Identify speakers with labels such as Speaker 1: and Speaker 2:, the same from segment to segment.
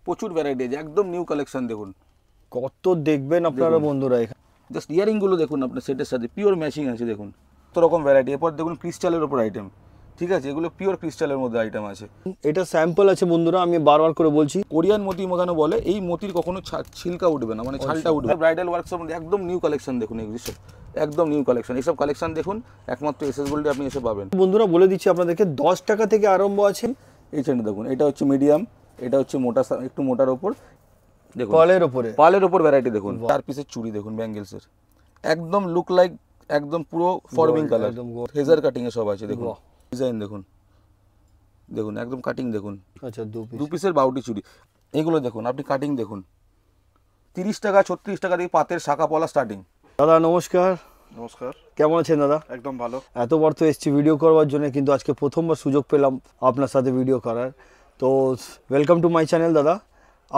Speaker 1: প্রচুর ভ্যারাইটি আছে, একদম নিউ কালেকশন। দেখুন
Speaker 2: কত দেখবেন আপনারা বন্ধুরা এখানে।
Speaker 1: জাস্ট ইয়ারিংগুলো দেখুন আপনার সেটের সাথে পিওর ম্যাচিং আছে। দেখুন কত রকম ভ্যারাইটি। এরপর দেখুন ক্রিস্টালের ওপর আইটেম, ঠিক আছে, এগুলো পিওর ক্রিস্টালের মধ্যে আইটেম আছে।
Speaker 2: এটা স্যাম্পল আছে বন্ধুরা, আমি বারবার করে বলছি।
Speaker 1: কোরিয়ান মতি মোগানো বলে, এই মতির কখনো ছিলকা উঠবে না, মানে ছালটা উঠবে। ব্রাইডাল ওয়ার্কসের মধ্যে একদম নিউ কালেকশন দেখুন, এগুলো একদম নিউ কালেকশন। এইসব কালেকশন দেখুন একমাত্র এসএস গোল্ডে আপনি এসে পাবেন।
Speaker 2: বন্ধুরা বলে দিচ্ছি আপনাদেরকে 10 টাকা থেকে আরম্ভ আছে।
Speaker 1: এই চেনটা দেখুন, এটা হচ্ছে মিডিয়াম, এটা হচ্ছে মোটা, একটু মোটার ওপর। দেখুন পালের ওপর ভ্যারাইটি দেখুন। 4 পিসের চুড়ি দেখুন ব্যাঙ্গেলসের, একদম লুক লাইক একদম পুরো ফরমিং কালার, হেজার কাটিং এ সব আছে। দেখুন ডিজাইন দেখুন, দেখুন একদম কাটিং দেখুন।
Speaker 2: আচ্ছা
Speaker 1: 2 পিসের বাউটি চুড়ি এগুলো দেখুন, আপনি কাটিং দেখুন। 30 টাকা 36 টাকা থেকে পাতের শাখা পলা স্টার্টিং।
Speaker 2: দাদা নমস্কার।
Speaker 3: নমস্কার,
Speaker 2: কেমন আছেন দাদা?
Speaker 3: একদম ভালো।
Speaker 2: এতবার তো এসছি ভিডিও করবার জন্য, কিন্তু আজকে প্রথমবার সুযোগ পেলাম আপনার সাথে ভিডিও করার। তো ওয়েলকাম টু মাই চ্যানেল দাদা।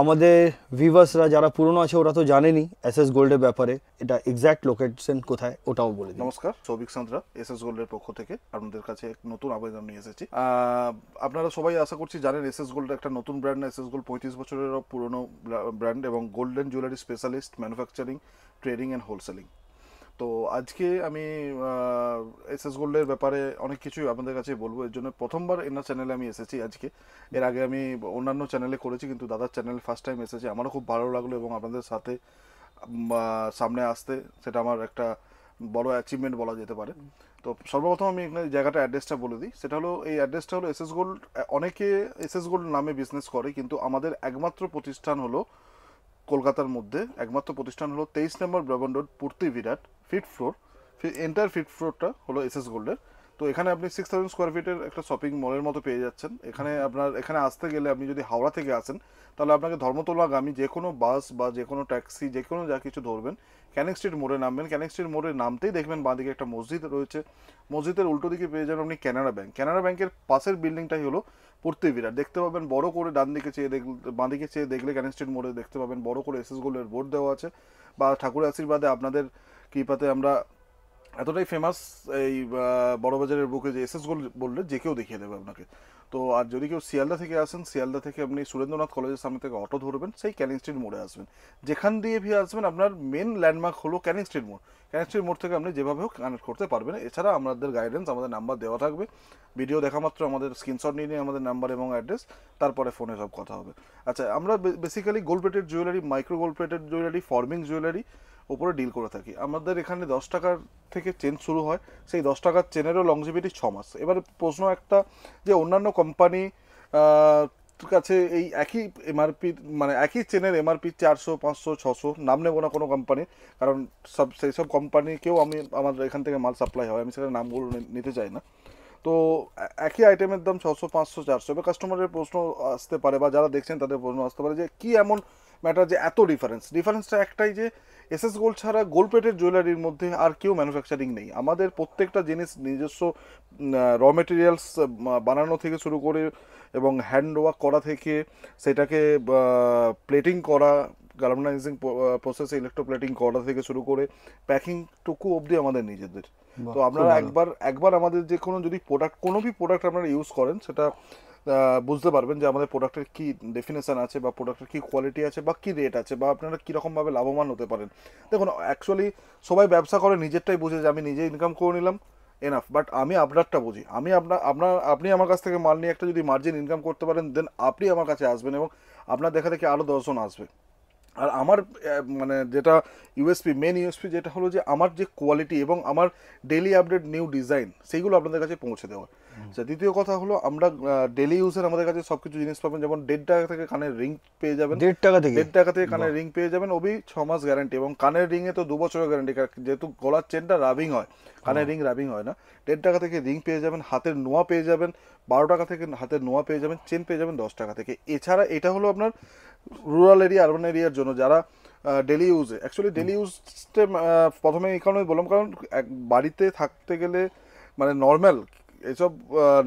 Speaker 2: আমাদের ভিউয়ার্সরা যারা পুরনো আছে ওরা তো জানেনই এসএস গোল্ডের ব্যাপারে। এটা এক্স্যাক্ট লোকেশন কোথায় ওটাও বলে দিন।
Speaker 3: নমস্কার, সৌভিক সান্দ্রা এসএস গোল্ডের পক্ষ থেকে আপনাদের কাছে এক নতুন আবেদন নিয়ে এসেছি। আপনারা সবাই আশা করছি জানেন এসএস গোল্ড একটা নতুন ব্র্যান্ড। এসএস গোল্ড 35 বছরেরও পুরনো ব্র্যান্ড এবং golden jewellery specialist, manufacturing, trading and wholesaling. তো আজকে আমি এসএস গোল্ডের ব্যাপারে অনেক কিছুই আপনাদের কাছে বলবো। এর জন্য প্রথমবার এনার চ্যানেলে আমি এসেছি আজকে। এর আগে আমি অন্যান্য চ্যানেলে করেছি, কিন্তু দাদার চ্যানেল ফার্স্ট টাইম এসেছি। আমারও খুব ভালো লাগলো এবং আপনাদের সাথে সামনে আসতে সেটা আমার একটা বড় অ্যাচিভমেন্ট বলা যেতে পারে। তো সর্বপ্রথম আমি এখানে জায়গাটা অ্যাড্রেসটা বলে দিই। সেটা হলো, এই অ্যাড্রেসটা হলো এসএস গোল্ড। অনেকে এসএস গোল্ড নামে বিজনেস করে, কিন্তু আমাদের একমাত্র প্রতিষ্ঠান হলো কলকাতার মধ্যে, একমাত্র প্রতিষ্ঠান হলো 23 নম্বর ব্রাবন রোড, পূর্তি বিরাট, ফিফথ ফ্লোর। এন্টায়ার ফিফথ ফ্লোরটা হলো এসএস গোল্ডের। তো এখানে আপনি 6000 স্কোয়ার ফিটের একটা শপিং মলের মতো পেয়ে যাচ্ছেন। এখানে আসতে গেলে আপনি যদি হাওড়া থেকে আসেন, তাহলে আপনাকে ধর্মতলাগামী যে কোনো বাস বা যে কোনো ট্যাক্সি, যে কোনো যা কিছু ধরবেন, ক্যানিং স্ট্রিট মোড়ে নামবেন। ক্যানিং স্ট্রিট মোড়ে নামতেই দেখবেন বাঁদিকে একটা মসজিদ রয়েছে। মসজিদের উল্টো দিকে পেয়ে যাবেন আপনি ক্যানারা ব্যাংক। ক্যানারা ব্যাংকের পাশের বিল্ডিংটাই হলো পূর্তি বিরাট। দেখতে পাবেন বড় করে, ডান দিকে চেয়ে দেখলে, বাঁদিকে চেয়ে দেখলে ক্যানিং স্ট্রিট মোড়ে দেখতে পাবেন বড় করে এসএস গোল্ডের বোর্ড দেওয়া আছে। বা ঠাকুরের আশীর্বাদে আপনাদের কৃপাতে আমরা এতটাই ফেমাস এই বড়বাজারের বুকে যে এসএস গোল্ড বললে যে কেউ দেখিয়ে দেবে আপনাকে। তো আর যদি কেউ শিয়ালদা থেকে আসেন, শিয়ালদা থেকে আপনি সুরেন্দ্রনাথ কলেজের সামনে থেকে অটো ধরবেন, সেই ক্যানিং স্ট্রিট মোড়ে আসবেন। যেখান দিয়ে ভি আসবেন আপনার মেন ল্যান্ডমার্ক হলো ক্যানিং স্ট্রিট মোড়। ক্যানিং স্ট্রিট মোড় থেকে আপনি যেভাবে হোক কানেক্ট করতে পারবেন। এছাড়া আমাদের গাইডেন্স, আমাদের নাম্বার দেওয়া থাকবে। ভিডিও দেখা মাত্র আমাদের স্ক্রিনশট নিয়ে নিয়ে আমাদের নাম্বার এবং অ্যাড্রেস, তারপরে ফোনে সব কথা হবে। আচ্ছা, আমরা basically gold plated jewellery, micro gold plated jewellery, forming jewellery উপরে ডিল করে থাকি। আমাদের এখানে 10 টাকার থেকে চেন শুরু হয়। সেই 10 টাকার চেনেরও লংজিভিটি 6 মাস। এবার প্রশ্ন একটা, যে অন্যান্য কোম্পানি কাছে এই একই এমআরপি, মানে একই চেনের এমআরপি 400, 500, 600, নাম নেবো না কোনো কোম্পানি, কারণ সেই সব কোম্পানিকেও আমাদের এখান থেকে মাল সাপ্লাই হয়, আমি সেখানে নামগুলো নিতে চাই না। তো একই আইটেমের দাম 600, 500, 400। এবার কাস্টমারের প্রশ্ন আসতে পারে, বা যারা দেখছেন তাদের প্রশ্ন আসতে পারে যে কি এমন ম্যাটার যে এত ডিফারেন্সটা একটাই, যে এসএস গোল্ড ছাড়া গোল্ড প্লেটেড জুয়েলারির মধ্যে আর কেউ ম্যানুফ্যাকচারিং নেই। আমাদের প্রত্যেকটা জিনিস নিজস্ব র মেটেরিয়ালস বানানো থেকে শুরু করে এবং হ্যান্ড ওয়ার্ক করা থেকে সেটাকে প্লেটিং করা, গালভানাইজিং প্রসেসে ইলেকট্রোপ্লেটিং করা থেকে শুরু করে প্যাকিং টুকু অবধি আমাদের নিজেদের। তো আপনারা একবার আমাদের যে কোনো যদি কোনো প্রোডাক্ট আপনারা ইউজ করেন, সেটা বুঝতে পারবেন যে আমাদের প্রোডাক্টের কী ডেফিনেশান আছে, বা প্রোডাক্টের কী কোয়ালিটি আছে, বা কী রেট আছে, বা আপনারা কীরকমভাবে লাভবান হতে পারেন। দেখুন, অ্যাকচুয়ালি সবাই ব্যবসা করে নিজেরটাই বুঝে যে আমি নিজে ইনকাম করে নিলাম, এনাফ। বাট আমি আপনারটা বুঝি। আপনি আমার কাছ থেকে মাল নিয়ে একটা যদি মার্জিন ইনকাম করতে পারেন, দেন আপনি আমার কাছে আসবেন এবং আপনার দেখা দেখে আরও 10 জন আসবে। আর আমার মানে যেটা মেন ইউএসপি যেটা হলো, যে আমার যে কোয়ালিটি এবং আমার ডেলি আপডেট নিউ ডিজাইন, সেইগুলো আপনাদের কাছে পৌঁছে দেওয়া। দ্বিতীয় কথা হলো, আমরা ডেলি ইউজের আমাদের কাছে সব কিছু জিনিস পাবেন। যেমন 1.5 টাকা থেকে কানের রিং পেয়ে যাবেন, 1.5 টাকা থেকে কানের রিং পেয়ে যাবেন, ওবি 6 মাস গ্যারান্টি, এবং কানের রিংয়ে তো 2 বছরের গ্যারান্টি, যেহেতু গলার চেনটা রাবিং হয়, কানের রিং রাবিং হয় না। 1.5 টাকা থেকে রিং পেয়ে যাবেন, হাতের নোয়া পেয়ে যাবেন 12 টাকা থেকে, হাতের নোয়া পেয়ে যাবেন, চেন পেয়ে যাবেন 10 টাকা থেকে। এছাড়া এটা হলো আপনার রুরাল এরিয়া, আরবান এরিয়ার জন্য যারা ডেলি ইউজে, অ্যাকচুয়ালি ডেলি ইউজে প্রথমে এই কারণে বললাম, কারণ বাড়িতে থাকতে গেলে মানে নর্মাল এইসব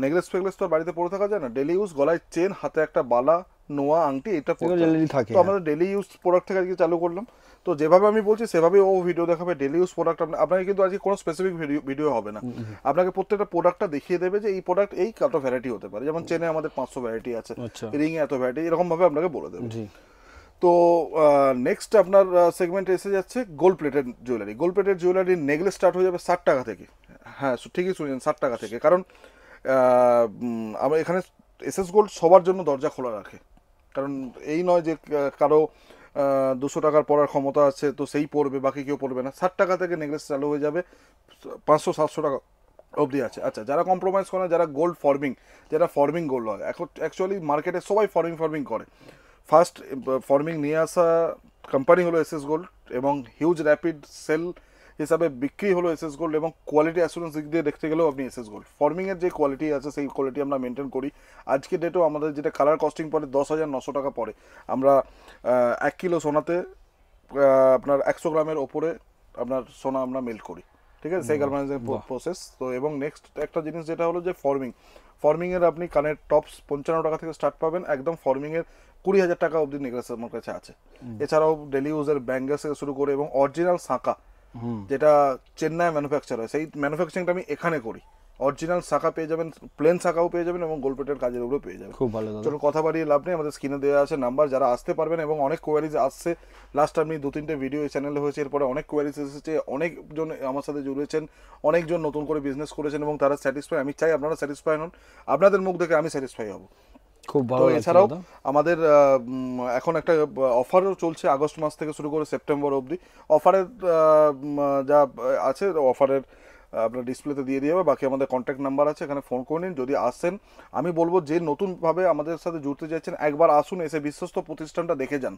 Speaker 3: নেকলেস ফেকলেস তো বাড়িতে পরে থাকা যায় না। ডেলি ইউজ গলায় চেন, হাতে একটা বালা, নোয়া আংটি, এটা
Speaker 2: daily থাকে,
Speaker 3: তো আমাদের ডেলি ইউজ প্রোডাক্ট থেকে আজকে চালু করলাম। তো যেভাবে আমি বলছি সেভাবে ও ভিডিও দেখাবে, ডেলি ইউজ প্রোডাক্ট। আপনাকে কিন্তু আজকে কোনো স্পেসিফিক ভিডিও হবে না, আপনাকে প্রত্যেকটা প্রোডাক্টটা দেখিয়ে দেবে যে এই প্রোডাক্ট এই কত ভ্যারাইটি হতে পারে। যেমন চেনে আমাদের 500 ভ্যারাইটি আছে, রিং এ এত ভ্যারাইটি, এরকম ভাবে আপনাকে বলে দেবে। তো নেক্সট আপনার সেগমেন্টে এসে যাচ্ছে gold plated jewellery. Gold plated জুয়েলারির নেকলেস স্টার্ট হয়ে যাবে 60 টাকা থেকে। হ্যাঁ ঠিকই শুনছেন, 60 টাকা থেকে। কারণ আমরা এখানে এসএস গোল্ড সবার জন্য দরজা খোলা রাখে। কারণ এই নয় যে কারো 200 টাকার পরার ক্ষমতা আছে তো সেই পড়বে, বাকি কেউ পড়বে না। 60 টাকা থেকে নেকলেস চালু হয়ে যাবে, 500-700 টাকা অবধি আছে। আচ্ছা, যারা কম্প্রোমাইজ করে, যারা গোল্ড ফর্মিং, যারা ফর্মিং গোল্ড হয়, এখন অ্যাকচুয়ালি মার্কেটে সবাই ফর্মিং করে। ফার্স্ট ফর্মিং নিয়ে আসা কোম্পানি হলো এসএস গোল্ড, এবং হিউজ র্যাপিড সেল হিসাবে বিক্রি হলো এসএস গোল্ড, এবং কোয়ালিটি অ্যাসুরেন্স দিক দিয়ে দেখতে গেলেও আপনি এসএস গোল্ড ফর্মিংয়ের যে কোয়ালিটি আছে সেই কোয়ালিটি আমরা মেনটেন করি। আজকে ডেটেও আমাদের যেটা কালার কস্টিং পড়ে 10,900 টাকা পড়ে, আমরা 1 কিলো সোনাতে আপনার 100 গ্রামের ওপরে আপনার সোনা আমরা মেল্ট করি, ঠিক আছে, সেই গালভানাইজিং প্রসেস। তো এবং নেক্সট একটা জিনিস যেটা হলো যে ফর্মিংয়ের আপনি কানের টপস 55 টাকা থেকে স্টার্ট পাবেন, একদম ফর্মিংয়ের 20,000 টাকা অবধি নেকলেস আমার কাছে আছে। এছাড়াও ডেলি ইউজের ব্যাঙ্গেলস থেকে শুরু করে এবং অরিজিনাল সাঁকা যেটা চেন্নাই ম্যানুফ্যাকচার হয়, সেই ম্যানুফ্যাকচারিংটা আমি এখানে করি। অরিজিনাল শাখা পেয়ে যাবেন, প্লেন শাখাও পেয়ে যাবেন এবং গোল্ড প্লেটের কাজের উপরে পেয়ে যাবেন।
Speaker 2: খুব ভালো।
Speaker 3: চলো কথা বাড়িয়ে লাভ নেই, আমাদের স্ক্রিনে দেওয়া আছে নাম্বার, যারা আসতে পারবেন। এবং অনেক কোয়ারিজ আসছে, লাস্ট আমি 2-3টে ভিডিও এই চ্যানেলে হয়েছে, এরপরে অনেক কোয়ারিজ এসেছে, অনেকজন আমার সাথে জুড়েছেন, অনেকজন নতুন করে বিজনেস করেছেন এবং তারা স্যাটিসফাই। আমি চাই আপনারা স্যাটিসফাই হন, আপনাদের মুখ দেখে আমি স্যাটিসফাই হব।
Speaker 2: খুব ভালো।
Speaker 3: এছাড়াও আমাদের এখন একটা অফারও চলছে আগস্ট মাস থেকে শুরু করে সেপ্টেম্বর অবধি। অফারের যা আছে অফারের আপনার ডিসপ্লেতে দিয়ে দিয়ে বাকি আমাদের কন্ট্যাক্ট নাম্বার আছে, এখানে ফোন করে নিন। যদি আসেন, আমি বলবো যে নতুনভাবে আমাদের সাথে জুড়তে চাইছেন, একবার আসুন, এসে বিশ্বস্ত প্রতিষ্ঠানটা দেখে যান,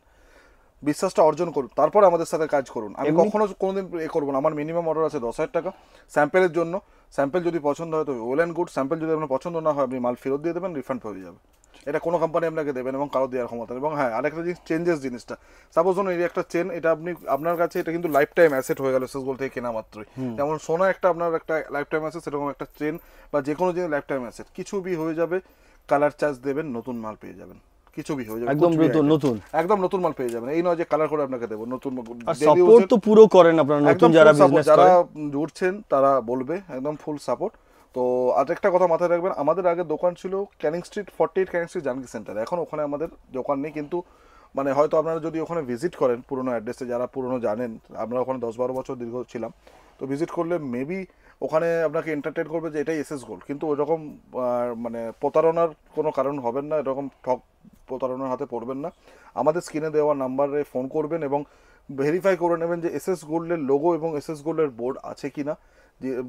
Speaker 3: বিশ্বাসটা অর্জন করুন, তারপর আমাদের সাথে কাজ করুন। আমি কখনো কোনোদিন করবো না। আমার মিনিমাম অর্ডার আছে 10,000 টাকা স্যাম্পেলের জন্য। স্যাম্পেল যদি পছন্দ হয় তো ওয়েল অ্যান্ড গুড, স্যাম্পেল যদি আপনার পছন্দ না হয় আপনি মাল ফেরত দিয়ে দেবেন, রিফান্ড হয়ে যাবে। এটা কোনো কোম্পানি আপনাকে দেবেন এবং কারো দেওয়ার ক্ষমতা। এবং হ্যাঁ, আরেকটা জিনিস, চেঞ্জেস জিনিসটা, সাপোজ ধরুন এই একটা চেন, এটা আপনি আপনার কাছে এটা কিন্তু লাইফ টাইম অ্যাসেট হয়ে গেল এসএস গোল্ড থেকে কেনা মাত্রই। যেমন সোনা একটা আপনার একটা লাইফ টাইম অ্যাসেট, সেরকম একটা চেন বা যে কোনো জিনিস লাইফ টাইম অ্যাসেট। কিছু বি হয়ে যাবে, কালার চার্জ দেবেন, নতুন মাল পেয়ে যাবেন। কিছু বি হয়ে যাবে,
Speaker 2: একদম নতুন
Speaker 3: মাল পেয়ে যাবেন। এই নয় যে কালার করে আপনাকে দেবো, নতুন।
Speaker 2: সাপোর্ট তো পুরো করেন আপনারা, নতুন যারা বিজনেস
Speaker 3: যারা জুড়ছেন তারা বলবে, একদম ফুল সাপোর্ট। তো আরেকটা কথা মাথায় রাখবেন, আমাদের আগে দোকান ছিল ক্যানিং স্ট্রিট 48 ক্যানিং স্ট্রিট জানকি সেন্টারে। এখন ওখানে আমাদের দোকান নেই, কিন্তু মানে হয়তো আপনারা যদি ওখানে ভিজিট করেন পুরোনো অ্যাড্রেসে, যারা পুরোনো জানেন, আমরা ওখানে 10-12 বছর দীর্ঘ ছিলাম, তো ভিজিট করলে মেবি ওখানে আপনাকে এন্টারটেন করবে যে এটাই এসএস গোল্ড। কিন্তু ওইরকম মানে প্রতারণার কোনো কারণ হবেন না, এরকম প্রতারণার হাতে পড়বেন না। আমাদের স্ক্রিনে দেওয়া নাম্বারে ফোন করবেন এবং ভেরিফাই করে নেবেন যে এসএস গোল্ডের লোগো এবং এসএস গোল্ডের বোর্ড আছে কিনা,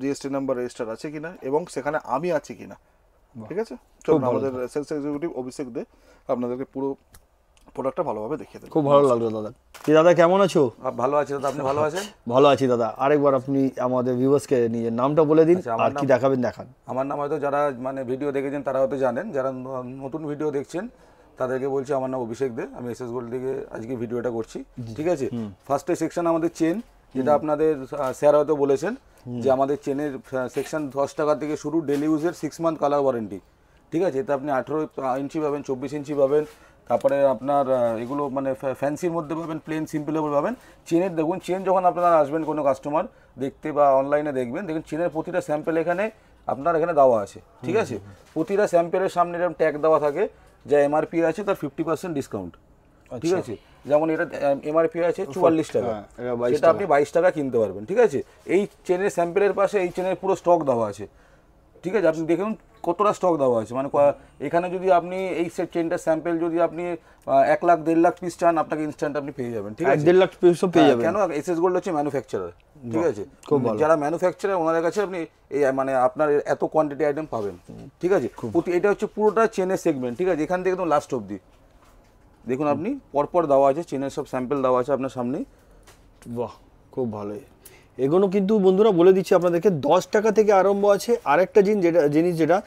Speaker 3: জিএসটি নাম্বার রেজিস্টার আছে কিনা, এবং সেখানে আমি আছি কিনা। ঠিক আছে, চলুন আমাদের সেলস এক্সিকিউটিভ অভিষেক দে আপনাদেরকে পুরো প্রোডাক্টটা ভালোভাবে দেখিয়ে দেবেন।
Speaker 2: খুব ভালো লাগলো দাদা। কি দাদা কেমন আছো?
Speaker 1: ভালো আছি দাদা, আপনি ভালো আছেন?
Speaker 2: ভালো আছি দাদা। আরেকবার আপনি আমাদের ভিউয়ার্সকে নিজের নামটা বলে দিন আর কি দেখাবেন দেখান।
Speaker 1: আমার নাম হয়তো যারা মানে ভিডিও দেখেছেন তারা হয়তো জানেন, যারা নতুন ভিডিও দেখছেন তাদেরকে বলছি আমার নাম অভিষেক দে, আমি এসএস গোল্ড থেকে আজকে ভিডিওটা করছি। ঠিক আছে, ফার্স্টে সেকশন আমাদের চেন, যেটা আপনাদের স্যার হয়তো বলেছেন যে আমাদের চেনের সেকশন 10 টাকা থেকে শুরু, ডেলি ইউজের 6 মান্থ কালার ওয়ারেন্টি। ঠিক আছে, এতে আপনি 18 ইঞ্চি পাবেন, 24 ইঞ্চি পাবেন, তারপরে আপনার এগুলো মানে ফ্যান্সির মধ্যে পাবেন, প্লেন সিম্পলের পাবেন। চেনের দেখুন, চেন যখন আপনারা আসবেন কোনো কাস্টমার দেখতে বা অনলাইনে দেখবেন, দেখুন চেনের প্রতিটা স্যাম্পেল এখানে আপনার এখানে দেওয়া আছে। ঠিক আছে, প্রতিটা স্যাম্পেলের সামনে এরকম ট্যাগ দেওয়া থাকে, যা এমআরপি আছে তার 50% ডিসকাউন্ট। ঠিক আছে, যেমন এটা এমআরপি আছে 44 টাকা, সেটা আপনি 22 টাকা কিনতে পারবেন। ঠিক আছে, এই চেনের স্যাম্পেলের পাশে এই চেনের পুরো স্টক দেওয়া আছে। ঠিক আছে, আপনি দেখুন কতটা স্টক দেওয়া আছে, মানে এখানে যদি আপনি এই চেনটার স্যাম্পেল যদি আপনি 1 লাখ 1.5 লাখ পিস চান, আপনাকে ইনস্ট্যান্ট আপনি পেয়ে যাবেন। ঠিক আছে,
Speaker 2: 1.5 লাখ পিসও পেয়ে যাবেন।
Speaker 1: কেন, এসএস গোল্ড হচ্ছে ম্যানুফ্যাকচারার। ঠিক আছে, যারা ম্যানুফ্যাকচারার ওনাদের কাছে আপনি এই মানে আপনার এত কোয়ান্টিটি আইটেম পাবেন। ঠিক আছে, এটা হচ্ছে পুরোটা চেনের সেগমেন্ট। ঠিক আছে, এখান থেকে একদম লাস্ট অবধি দেখুন আপনি পরপর দেওয়া আছে, চেনের সব স্যাম্পেল দেওয়া আছে আপনার সামনে।
Speaker 2: বাহ, খুব ভালো। এগুলো কিন্তু বন্ধুরা বলে দিচ্ছি আপনাদেরকে 10 টাকা থেকে আরম্ভ আছে। আরেকটা জিনিস যেটা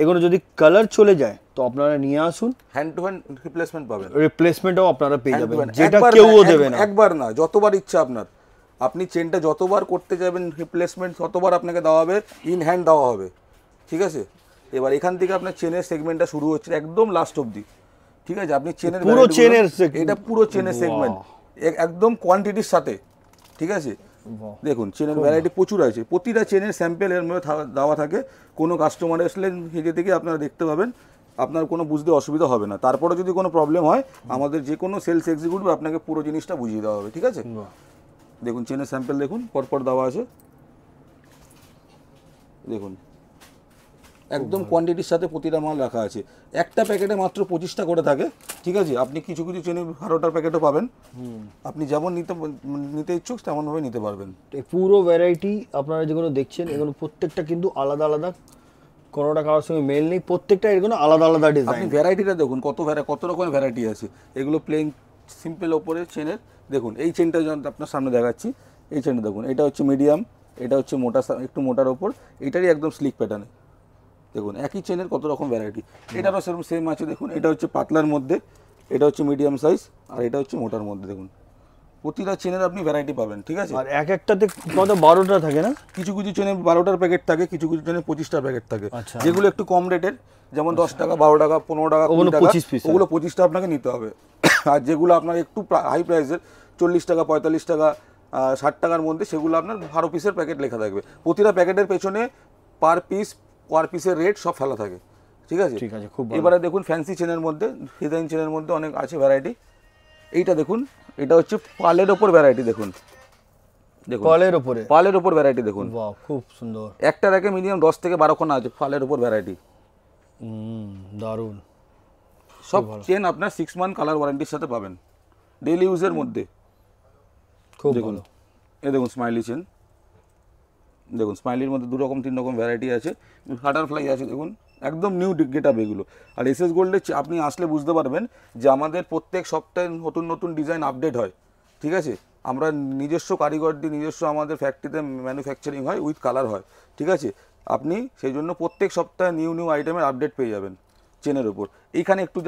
Speaker 2: এগুলো যদি কালার চলে যায় তো আপনারা নিয়ে আসুন,
Speaker 1: হ্যান্ড টু হ্যান্ড রিপ্লেসমেন্ট পাবেন,
Speaker 2: রিপ্লেসমেন্টও আপনারা পেয়ে যাবেন, যেটা কেউও দেবে না।
Speaker 1: একবার না, যতবার ইচ্ছা আপনার, আপনি চেনটা যতবার করতে যাবেন রিপ্লেসমেন্ট ততবার আপনাকে দেওয়া হবে, ইন হ্যান্ড দেওয়া হবে। ঠিক আছে, এবার এখান থেকে আপনার চেনের সেগমেন্টটা শুরু হচ্ছে একদম লাস্ট অবধি। ঠিক আছে, আপনি চেনের
Speaker 2: পুরো চেনের
Speaker 1: এটা পুরো চেনের সেগমেন্ট একদম কোয়ান্টিটির সাথে, ঠিক আছে। দেখুন চেনের ভ্যারাইটি প্রচুর আছে, প্রতিটা চেনের স্যাম্পেল এর মধ্যে দেওয়া থাকে। কোনো কাস্টমার আসলে নিজে থেকে আপনারা দেখতে পাবেন, আপনার কোনো বুঝতে অসুবিধা হবে না। তারপরে যদি কোনো প্রবলেম হয় আমাদের যে কোনো সেলস এক্সিকিউটিভ আপনাকে পুরো জিনিসটা বুঝিয়ে দেওয়া হবে, ঠিক আছে। দেখুন চেনের স্যাম্পেল দেখুন পরপর দেওয়া আছে, দেখুন একদম কোয়ান্টিটির সাথে প্রতিটা মাল রাখা আছে। একটা প্যাকেটে মাত্র 25টা করে থাকে, ঠিক আছে। আপনি কিছু কিছু চেনে 12টার প্যাকেটও পাবেন, আপনি যেমন নিতে ইচ্ছুক তেমনভাবে নিতে পারবেন।
Speaker 2: এই পুরো ভ্যারাইটি আপনারা যেগুলো দেখছেন এগুলো প্রত্যেকটা কিন্তু আলাদা আলাদা, কোনোটা কারোর সঙ্গে মেল নেই, প্রত্যেকটা এগুলো আলাদা আলাদা ডিজাইন।
Speaker 1: আপনি ভ্যারাইটিটা দেখুন কত রকমের ভ্যারাইটি আছে। এগুলো প্লেন সিম্পল ওপরে চেনের, দেখুন এই চেনটা আপনার সামনে দেখাচ্ছি, এই চেনটা দেখুন, এটা হচ্ছে মিডিয়াম, এটা হচ্ছে মোটা, একটু মোটার ওপর, এটারই একদম স্লিক প্যাটার্নে। দেখুন একই চেনের কত রকম ভ্যারাইটি, এটারও সেরকম সেম আছে। দেখুন এটা হচ্ছে পাতলার মধ্যে, এটা হচ্ছে মিডিয়াম সাইজ, আর এটা হচ্ছে মোটার মধ্যে। দেখুন প্রতিটা চেনের আপনি ভ্যারাইটি পাবেন, ঠিক আছে।
Speaker 2: আর এক একটাতে কত 12টা থাকে না?
Speaker 1: কিছু কিছু চেনে 12টার প্যাকেট থাকে, কিছু কিছু চেনে 25টার প্যাকেট থাকে। যেগুলো একটু কম রেটের, যেমন 10 টাকা, 12 টাকা, 15 টাকা, 20 টাকা, ওগুলো 25টা আপনাকে নিতে হবে। আর যেগুলো আপনার একটু হাই প্রাইসের 40 টাকা, 45 টাকা, 60 টাকার মধ্যে, সেগুলো আপনার 12 পিসের প্যাকেট লেখা থাকবে। প্রতিটা প্যাকেটের পেছনে পার পিসের রেট সব ফেলা থাকে, ঠিক আছে।
Speaker 2: ঠিক আছে, খুব ভালো।
Speaker 1: এবারে দেখুন ফ্যান্সি চেনের মধ্যে, ডিজাইন চেনের মধ্যে অনেক আছে ভ্যারাইটি। এইটা দেখুন, এটা হচ্ছে পালের ওপর ভ্যারাইটি। দেখুন দেখুন পালের ওপর ভ্যারাইটি দেখুন,
Speaker 2: বাহ খুব সুন্দর।
Speaker 1: একটা রেখে মিনিমাম 10 থেকে 12 খানা আছে পালের ওপর ভ্যারাইটি।
Speaker 2: দারুণ।
Speaker 1: সব চেন আপনার 6 মান্থ কালার ওয়ারেন্টির সাথে পাবেন, ডেইলি ইউজের মধ্যে।
Speaker 2: খুব
Speaker 1: দেখুন
Speaker 2: ভালো।
Speaker 1: এই দেখুন স্মাইলি চেন, দেখুন স্মাইলির মধ্যে 2 রকম 3 রকম ভ্যারাইটি আছে, বাটারফ্লাই আছে, দেখুন একদম নিউ গেট আপ এগুলো। আর এসএস গোল্ডে আপনি আসলে বুঝতে পারবেন যে আমাদের প্রত্যেক সপ্তাহে নতুন নতুন ডিজাইন আপডেট হয়, ঠিক আছে। আমরা নিজস্ব কারিগর দিয়ে, নিজস্ব আমাদের ফ্যাক্টরিতে ম্যানুফ্যাকচারিং হয়, উইথ কালার হয়, ঠিক আছে। আপনি সেই জন্য প্রত্যেক সপ্তাহে নিউ আইটেমের আপডেট পেয়ে যাবেন চেনের উপর। এইখানে একটু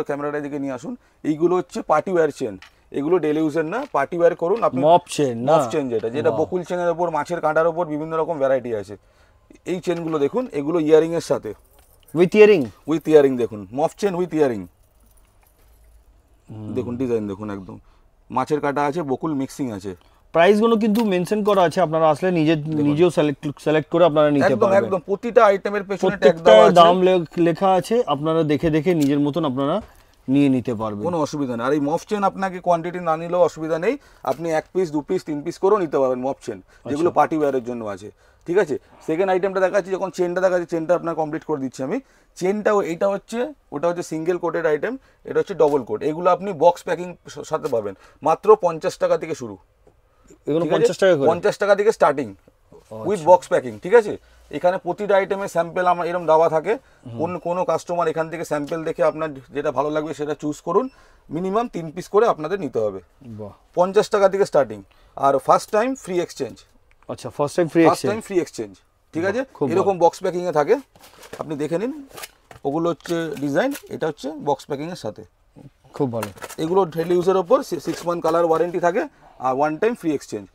Speaker 1: ক্যামেরাটা দিকে নিয়ে আসুন। এইগুলো হচ্ছে পার্টি ওয়্যার চেন, এগুলো ডেলি ইউজের না, পার্টি ওয়্যার করুন আপনি।
Speaker 2: মপ চেন না,
Speaker 1: মপ চেন যেটা বকুল চেনের উপর, মাছের কাঁটার উপর বিভিন্ন রকম ভ্যারাইটি আছে। এই চেনগুলো দেখুন, এগুলো ইয়ারিং এর সাথে, উইথ ইয়ারিং দেখুন, মপ চেন উইথ ইয়ারিং। দেখুন ডিজাইন দেখুন, একদম মাছের কাঁটা আছে, বকুল মিক্সিং আছে।
Speaker 2: প্রাইসগুলো কিন্তু মেনশন করা আছে, আপনারা আসলে নিজেও সিলেক্ট করে আপনারা নিতে পারবেন।
Speaker 1: একদম প্রতিটা আইটেমের পেছনে
Speaker 2: দাম লেখা আছে, আপনারা দেখে দেখে নিজের মতন আপনারা নিয়ে নিতে পারবেন,
Speaker 1: কোনো অসুবিধা নেই। আর এই মপ চেন আপনাকে কোয়ান্টিটি না নিলেও অসুবিধা নেই, আপনি 1 পিস 2 পিস 3 পিস করেও নিতে পারবেন মপ চেন, যেগুলো পার্টি ওয়্যারের জন্য আছে, ঠিক আছে। সেকেন্ড আইটেমটা দেখাচ্ছি, যখন চেনটা দেখাচ্ছি, চেনটা আপনার কমপ্লিট করে দিচ্ছি আমি। চেনটাও ওটা হচ্ছে সিঙ্গেল কোটের আইটেম, এটা হচ্ছে ডবল কোট। এগুলো আপনি বক্স প্যাকিং সাথে পাবেন, মাত্র 50 টাকা থেকে শুরু।
Speaker 2: এগুলো 50
Speaker 1: টাকা থেকে স্টার্টিং, উইথ বক্স প্যাকিং, ঠিক আছে। এখানে প্রতিটা আইটেমের স্যাম্পেল আমার এরকম দেওয়া থাকে। কোনো কাস্টমার এখান থেকে স্যাম্পেল দেখে আপনার যেটা ভালো লাগবে সেটা চুজ করুন। মিনিমাম 3 পিস করে আপনাদের নিতে হবে। 50 টাকা থেকে স্টার্টিং। আর ফার্স্ট টাইম ফ্রি এক্সচেঞ্জ।
Speaker 2: আচ্ছা, ফার্স্ট টাইম ফ্রি এক্সচেঞ্জ,
Speaker 1: ঠিক আছে। এরকম বক্স প্যাকিং এ থাকে, আপনি দেখে নিন। ওগুলো হচ্ছে ডিজাইন, এটা হচ্ছে বক্স প্যাকিং এর সাথে,
Speaker 2: খুব ভালো।
Speaker 1: এগুলো ডেইলি ইউজের ওপর 6 মান্থ কালার ওয়ারেন্টি থাকে, আর 1 time free exchange.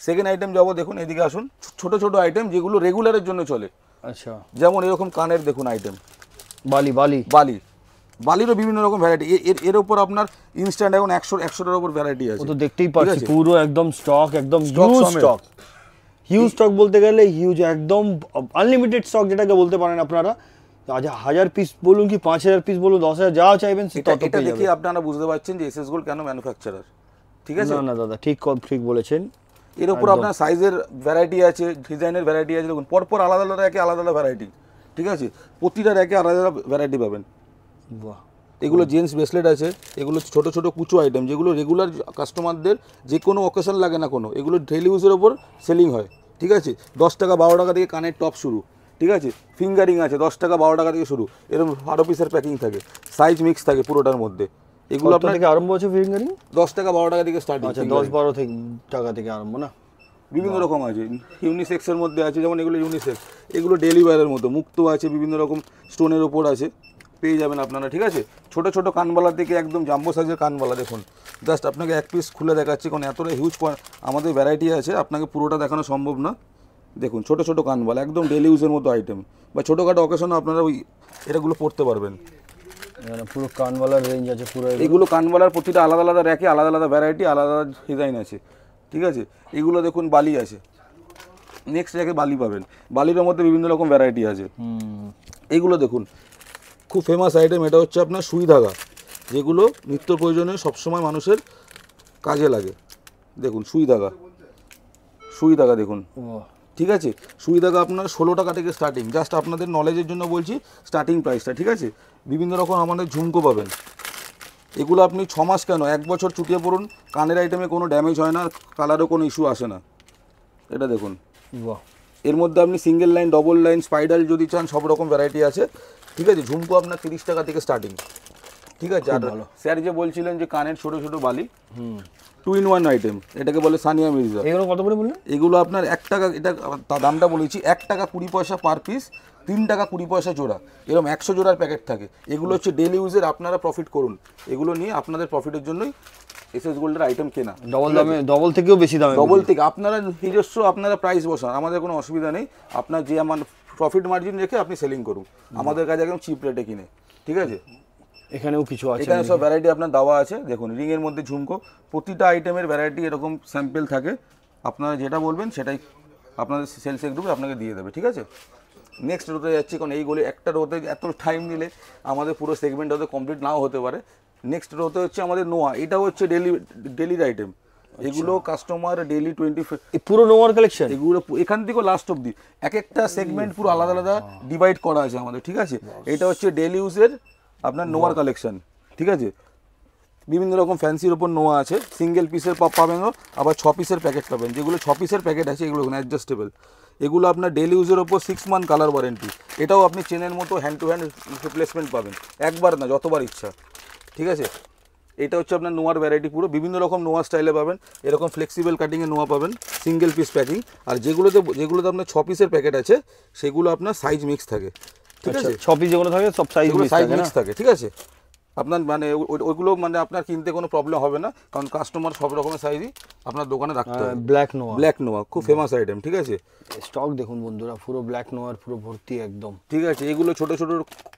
Speaker 1: Second item যাবো, দেখুন এদিকে আসুন। ছোট ছোট আইটেম যেগুলো রেগুলারের জন্য চলে।
Speaker 2: আচ্ছা,
Speaker 1: যেমন এরকম কানের দেখুন আইটেম, বালিরও বিভিন্ন রকম ভ্যারাইটি। এর উপর আপনার ইনস্ট্যান্ট এখন 100টার উপর ভ্যারাইটি আছে।
Speaker 2: ও তো দেখতেই পাচ্ছি পুরো একদম স্টক, একদম হিউজ স্টক বলতে গেলে হিউজ, একদম আনলিমিটেড স্টক যেটাকে বলতে পারেন আপনারা। 1000 পিস বলুন কি 5000 পিস বলুন, 10000 যা চাইবেন
Speaker 1: এটা দেখে আপনারা বুঝতে পারছেন যে এসএস গোল্ড কেন ম্যানুফ্যাকচারার, ঠিক আছে।
Speaker 2: না দাদা, ঠিক বলেছেন।
Speaker 1: এর উপর আপনার সাইজের ভ্যারাইটি আছে, ডিজাইনের ভ্যারাইটি আছে। দেখুন পরপর আলাদা আলাদা ভ্যারাইটি, ঠিক আছে। প্রতিটা র্যাকে আলাদা ভ্যারাইটি পাবেন।
Speaker 2: বাহ,
Speaker 1: এগুলো জেন্টস ব্রেসলেট আছে, এগুলো ছোট ছোট কুচো আইটেম, যেগুলো রেগুলার কাস্টমারদের যে কোনো অকেশন লাগে না কোনো, এগুলো ডেইলি ইউজের ওপর সেলিং হয়, ঠিক আছে। 10 টাকা 12 টাকা থেকে কানের টপ শুরু, ঠিক আছে। ফিঙ্গারিং আছে 10 টাকা 12 টাকা থেকে শুরু, এরকম 12 পিসের প্যাকিং থাকে, সাইজ মিক্স থাকে পুরোটার মধ্যে। এগুলো আপনার
Speaker 2: থেকে আরম্ভ হচ্ছে ফিঙ্গারিং
Speaker 1: 10 টাকা 12 টাকা থেকে স্টার্টিং।
Speaker 2: আচ্ছা, 10-12 টাকা থেকে আরম্ভ না?
Speaker 1: বিভিন্ন রকম আছে, ইউনিসেক্সের মধ্যে আছে, যেমন এগুলো ইউনিসেক্স, এগুলো ডেইলি ওয়্যারের মতো মুক্ত আছে, বিভিন্ন রকম স্টোনের ওপর আছে, পেয়ে যাবেন আপনারা, ঠিক আছে। ছোট ছোট কানবালা থেকে একদম জাম্বো সাইজের কানবালা দেখুন। জাস্ট আপনাকে 1 পিস খুলে দেখাচ্ছি, কারণ এতটা হিউজ আমাদের ভ্যারাইটি আছে, আপনাকে পুরোটা দেখানো সম্ভব না। দেখুন ছোট ছোট কানবালা, একদম ডেইলি ইউজের মতো আইটেম, বা ছোটোখাটো অকেশনে আপনারা এটাগুলো পড়তে পারবেন।
Speaker 2: এখানে পুরো কানওয়ালার রেঞ্জ আছে পুরো।
Speaker 1: এগুলো কানওয়ালার প্রতিটা আলাদা আলাদা র্যাকে আলাদা আলাদা ভ্যারাইটি, আলাদা আলাদা ডিজাইন আছে, ঠিক আছে। এগুলো দেখুন বালি আছে, নেক্সট র্যাকে বালি পাবেন, বালির মধ্যে বিভিন্ন রকম ভ্যারাইটি আছে। এইগুলো দেখুন খুব ফেমাস আইটেম, এটা হচ্ছে আপনার সুই ধাগা, যেগুলো নিত্য প্রয়োজনীয় সবসময় মানুষের কাজে লাগে। দেখুন সুই ধাগা দেখুন, ঠিক আছে। সুই ধাগা আপনার 16 টাকা থেকে স্টার্টিং, জাস্ট আপনাদের নলেজের জন্য বলছি স্টার্টিং প্রাইসটা, ঠিক আছে। বিভিন্ন রকম আমাদের ঝুমকো পাবেন, এগুলো আপনি 6 মাস কেন 1 বছর চুটিয়ে পড়ুন, কানের আইটেমে কোনো ড্যামেজ হয় না, কালারও কোনো ইস্যু আসে না। এটা দেখুন, এর মধ্যে আপনি সিঙ্গেল লাইন, ডবল লাইন, স্পাইডাল যদি চান সব রকম ভ্যারাইটি আছে, ঠিক আছে। ঝুমকো আপনার 30 টাকা থেকে স্টার্টিং, ঠিক আছে। আর স্যার যে বলছিলেন যে কানের ছোট ছোট বালি, 2-in-1 আইটেম, এটাকে বলে সানিয়া মির্জা।
Speaker 2: এগুলো কত করে বললেন?
Speaker 1: এগুলো আপনার 1 টাকা, এটা দামটা বলেছি 1 টাকা 20 পয়সা পার পিস, 3 টাকা 20 পয়সা জোড়া, এরকম 100 জোড়ার প্যাকেট থাকে। এগুলো হচ্ছে ডেলি ইউজের, আপনারা প্রফিট করুন, এগুলো নিয়ে আপনাদের প্রফিটের জন্যই এসএস গোল্ডের আইটেম কেনা।
Speaker 2: ডবল দামে, ডবল থেকেও বেশি দামে,
Speaker 1: ডবল থেকে আপনারা নিজস্ব আপনারা প্রাইস বসান, আমাদের কোনো অসুবিধা নেই। আপনার যে আমার প্রফিট মার্জিন রেখে আপনি সেলিং করুন, আমাদের কাছে একদম চিপ রেটে কিনে, ঠিক আছে।
Speaker 2: এখানেও কিছু আছে,
Speaker 1: এখানে সব ভ্যারাইটি আপনার দেওয়া আছে। দেখুন রিংয়ের মধ্যে ঝুমকো, প্রতিটা আইটেমের ভ্যারাইটি এরকম স্যাম্পল থাকে, আপনারা যেটা বলবেন সেটাই আপনাদের সেলস গ্রুপে আপনাকে দিয়ে দেবে, ঠিক আছে। নেক্সট রোতে যাচ্ছি, কারণ এইগুলো একটা রোতে এত টাইম নিলে আমাদের পুরো সেগমেন্ট হতে কমপ্লিট নাও হতে পারে। নেক্সট রোতে হচ্ছে আমাদের নোয়া, এটা হচ্ছে ডেলির আইটেম, এগুলো কাস্টমার ডেলি 25
Speaker 2: পুরো নোয়ার কালেকশন,
Speaker 1: এগুলো এখান থেকে লাস্ট অব্দি এক একটা সেগমেন্ট পুরো আলাদা আলাদা ডিভাইড করা আছে আমাদের, ঠিক আছে। এটা হচ্ছে ডেলি ইউজের আপনার নোয়ার কালেকশন, ঠিক আছে। বিভিন্ন রকম ফ্যান্সির ওপর নোয়া আছে, সিঙ্গেল পিসের পাবেনও, আবার 6 পিসের প্যাকেট পাবেন। যেগুলো 6 পিসের প্যাকেট আছে এগুলো অ্যাডজাস্টেবল, এগুলো আপনার ডেলি ইউজের ওপর 6 মান্থ কালার ওয়ারেন্টি। এটাও আপনি চেনের মতো হ্যান্ড টু হ্যান্ড রিপ্লেসমেন্ট পাবেন, একবার না যতবার ইচ্ছা, ঠিক আছে। এটা হচ্ছে আপনার নোয়ার ভ্যারাইটি, পুরো বিভিন্ন রকম নোয়া স্টাইলে পাবেন, এরকম ফ্লেক্সিবল কাটিংয়ে নোয়া পাবেন, সিঙ্গেল পিস প্যাকিং। আর যেগুলোতে আপনার 6 পিসের প্যাকেট আছে সেগুলো আপনার সাইজ মিক্স থাকে, ঠিক আছে।
Speaker 2: 6 পিস যেগুলো থাকে সব সাইজ
Speaker 1: মিক্স থাকে, ঠিক আছে। আপনার মানে ওইগুলো মানে আপনার কিনতে কোনো প্রবলেম হবে না, কারণ কাস্টমার সব রকমের সাইজই আপনার দোকানে রাখতে হবে। ব্ল্যাক নোয়া খুব ফেমাস আইটেম, ঠিক আছে।
Speaker 2: স্টক দেখুন বন্ধুরা, পুরো ব্ল্যাক নোয়ার পুরো ভর্তি একদম,
Speaker 1: ঠিক আছে। এগুলো ছোট ছোট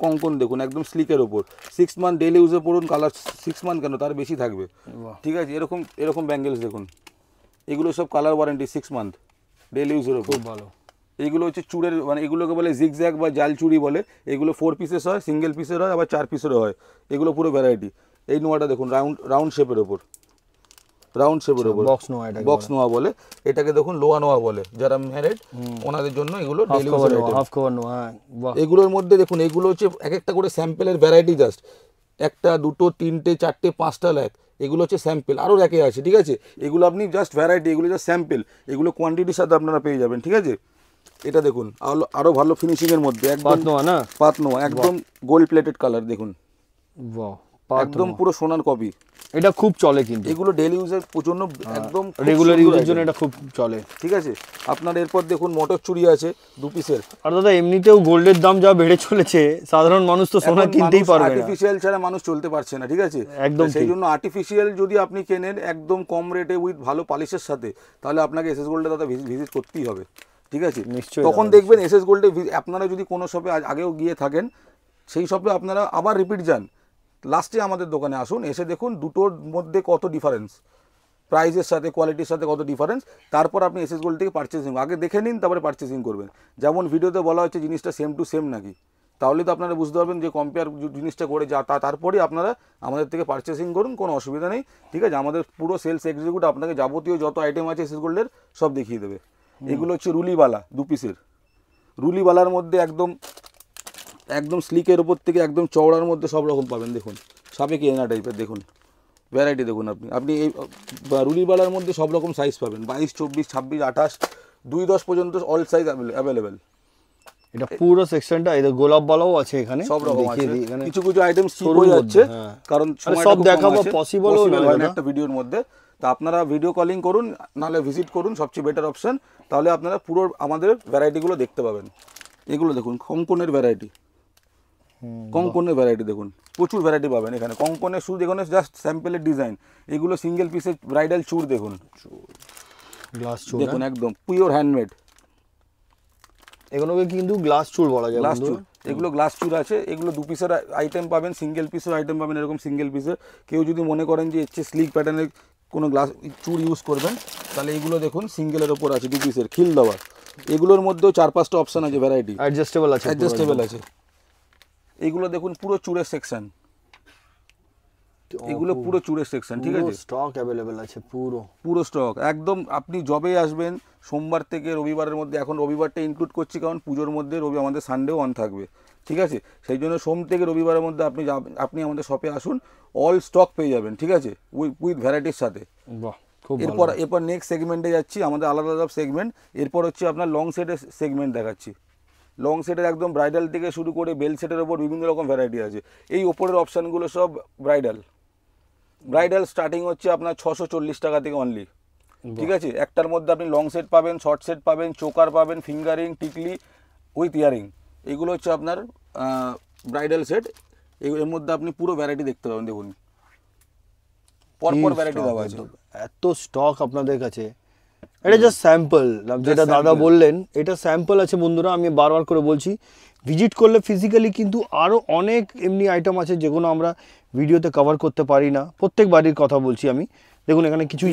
Speaker 1: কঙ্কন দেখুন, একদম স্লিকের ওপর, 6 মান্থ ডেলি ইউজে পড়ুন, কালার 6 মান্থ কেন তার বেশি থাকবে, ঠিক আছে। এরকম ব্যাঙ্গেলস দেখুন, এগুলো সব কালার ওয়ারেন্টি 6 মান্থ ডেলি ইউজের ওপর,
Speaker 2: খুব ভালো।
Speaker 1: এগুলো হচ্ছে চুড়ের, মানে এগুলোকে বলে জিগজ্যাগ বা জাল চুড়ি বলে। এগুলো 4 পিসেস হয়, সিঙ্গেল পিসের হয়, আবার 4 পিসেরও হয়, এগুলো পুরো ভ্যারাইটি। এই নোয়াটা দেখুন রাউন্ড শেপের ওপর, বক্স নোয়া বলে এটাকে, দেখুন লোয়া নোয়া বলে, যারা ম্যারিড ওনাদের জন্য এগুলো ডেলি ইউজের আইটেম। এগুলোর মধ্যে দেখুন, এগুলো হচ্ছে এক একটা করে স্যাম্পেলের ভ্যারাইটি, জাস্ট 1টা 2টো 3টে 4টে 5টা ল্যাক, এগুলো হচ্ছে স্যাম্পেল, আরও র্যাকে আছে, ঠিক আছে। এগুলো আপনি জাস্ট ভ্যারাইটি, এগুলো জাস্ট স্যাম্পেল, এগুলো কোয়ান্টিটির সাথে আপনারা পেয়ে যাবেন, ঠিক আছে। এটা দেখুন আরো ভালো ফিনিশিং এর মধ্যে, একদম পাত নোয়া, একদম গোল্ড প্লেটেড কালার দেখুন, একদম পুরো সোনার কপি।
Speaker 2: এটা খুব চলে, কিন্তু
Speaker 1: এগুলো ডেলি ইউজের জন্য একদম
Speaker 2: রেগুলার ইউজের জন্য এটা খুব চলে,
Speaker 1: ঠিক আছে। আপনার এরপর দেখুন মটর চুড়ি আছে 2 পিসের।
Speaker 2: আর দাদা এমনিতেও গোল্ডের দাম যা বেড়ে চলেছে, সাধারণ মানুষ তো সোনা কিনতেই পারবে না,
Speaker 1: আর্টিফিশিয়াল ছাড়া মানুষ চলতে পারছে না, ঠিক আছে।
Speaker 2: একদম
Speaker 1: সেই জন্য আর্টিফিশিয়াল যদি আপনি কেনেন একদম কম রেটে উইথ ভালো পলিশের সাথে, তাহলে আপনাকে এসএস গোল্ডে দাদা ভিজিট করতেই হবে, ঠিক আছে। তখন দেখবেন এসএস গোল্ডে আপনারা যদি কোনো শপে আগেও গিয়ে থাকেন, সেই শপে আপনারা আবার রিপিট যান, লাস্টে আমাদের দোকানে আসুন, এসে দেখুন দুটোর মধ্যে কত ডিফারেন্স, প্রাইসের সাথে কোয়ালিটির সাথে কত ডিফারেন্স, তারপর আপনি এসএস গোল্ড থেকে পারচেসিং আগে দেখে নিন, তারপরে পারচেসিং করবেন। যেমন ভিডিওতে বলা হচ্ছে জিনিসটা সেম টু সেম নাকি, তাহলে তো আপনারা বুঝতে পারবেন যে কম্পেয়ার জিনিসটা করে তারপরে আপনারা আমাদের থেকে পারচেসিং করুন, কোনো অসুবিধা নেই, ঠিক আছে। আমাদের পুরো সেলস এক্সিকিউটিভ আপনাকে যাবতীয় যত আইটেম আছে এসএস গোল্ডের সব দেখিয়ে দেবে। এগুলো হচ্ছে রুলিবালা 2 পিসের, রুলিবালার মধ্যে একদম স্লিকের ওপর থেকে একদম চওড়ার মধ্যে সব রকম পাবেন। দেখুন সাপেকি এনা টাইপের, দেখুন ভ্যারাইটি দেখুন, আপনি এই রুলিবালার মধ্যে সব রকম সাইজ পাবেন, 22, 24, 26, 28, 2-10 পর্যন্ত অল সাইজ অ্যাভেলেবেল।
Speaker 2: এটা পুরো সেকশনটা, এই গোলাপ বালাও আছে এখানে,
Speaker 1: সব রকম আছে। কিছু আইটেম স্কিপ হয়ে যাচ্ছে, কারণ
Speaker 2: সব দেখাবো পসিবল হয় না
Speaker 1: একটা ভিডিওর মধ্যে। তা আপনারা ভিডিও কলিং করুন, নাহলে ভিজিট করুন, সবচেয়ে বেটার অপশন, তাহলে আপনারা পুরো আমাদের ভ্যারাইটিগুলো দেখতে পাবেন। এগুলো দেখুন কঙ্কনের ভ্যারাইটি, দেখুন প্রচুর ভ্যারাইটি পাবেন এখানে। কঙ্কনের শুধু এখানে জাস্ট স্যাম্পেলের ডিজাইন, এগুলো সিঙ্গেল পিসের ব্রাইডাল চুড় দেখুন,
Speaker 2: গ্লাস চুড়
Speaker 1: দেখুন একদম পিওর হ্যান্ডমেড,
Speaker 2: এগুলোকে কিন্তু গ্লাস চুড় বলা যায়।
Speaker 1: গ্লাস চুড় এগুলো গ্লাস চুর আছে, এগুলো 2 পিসের আইটেম পাবেন, সিঙ্গেল পিসের আইটেম পাবেন, এরকম সিঙ্গেল পিসের। কেউ যদি মনে করেন যে এর চেয়ে স্লিক প্যাটার্নের কোনো গ্লাস চুর ইউজ করবেন, তাহলে এগুলো দেখুন সিঙ্গেলের ওপর আছে 2 পিসের খিল দেওয়া। এগুলোর মধ্যেও 4-5টা অপশন আছে, ভ্যারাইটি
Speaker 2: অ্যাডজাস্টেবল আছে,
Speaker 1: অ্যাডজাস্টেবল আছে। এগুলো দেখুন পুরো চুরের সেকশন, এগুলো পুরো চুরের সেকশন, ঠিক আছে?
Speaker 2: স্টক অ্যাভেলেবেল আছে,
Speaker 1: পুরো স্টক একদম। আপনি যবে আসবেন সোমবার থেকে রবিবারের মধ্যে, এখন রবিবারটা ইনক্লুড করছি কারণ পুজোর মধ্যে রবি আমাদের সানডেও অন থাকবে, ঠিক আছে? সেই জন্য সোম থেকে রবিবারের মধ্যে আপনি আমাদের শপে আসুন, অল স্টক পেয়ে যাবেন, ঠিক আছে, উইথ ভ্যারাইটির সাথে। এরপর নেক্সট সেগমেন্টে যাচ্ছি, আমাদের আলাদা আলাদা সেগমেন্ট। এরপর হচ্ছে আপনার লং সেটের সেগমেন্ট দেখাচ্ছি। লং সেটের একদম ব্রাইডাল থেকে শুরু করে বেল সেটের ওপর বিভিন্ন রকম ভ্যারাইটি আছে। এই ওপরের অপশানগুলো সব ব্রাইডাল স্টার্টিং হচ্ছে আপনার 640 টাকা থেকে অনলি, ঠিক আছে? একটার মধ্যে আপনি লং সেট পাবেন, শর্ট সেট পাবেন, চোকার পাবেন, ফিঙ্গারিং, টিকলি উইথ ইয়ারিং। এগুলো হচ্ছে আপনার ব্রাইডাল সেট। এর মধ্যে আপনি পুরো ভ্যারাইটি দেখতে পাবেন, দেখুন পরপর ভ্যারাইটি দেওয়া আছে।
Speaker 2: এত স্টক আপনাদের কাছে। এটা জাস্ট স্যাম্পল, যেটা দাদা বললেন এটা স্যাম্পল আছে বন্ধুরা। আমি বারবার করে বলছি, ভিজিট করলে ফিজিক্যালি কিন্তু আরও অনেক এমনি আইটেম আছে যেগুলো আমরা ভিডিওতে কভার করতে পারি না। প্রত্যেক বাড়ির কথা বলছি আমি। দেখুন এখানে কিছু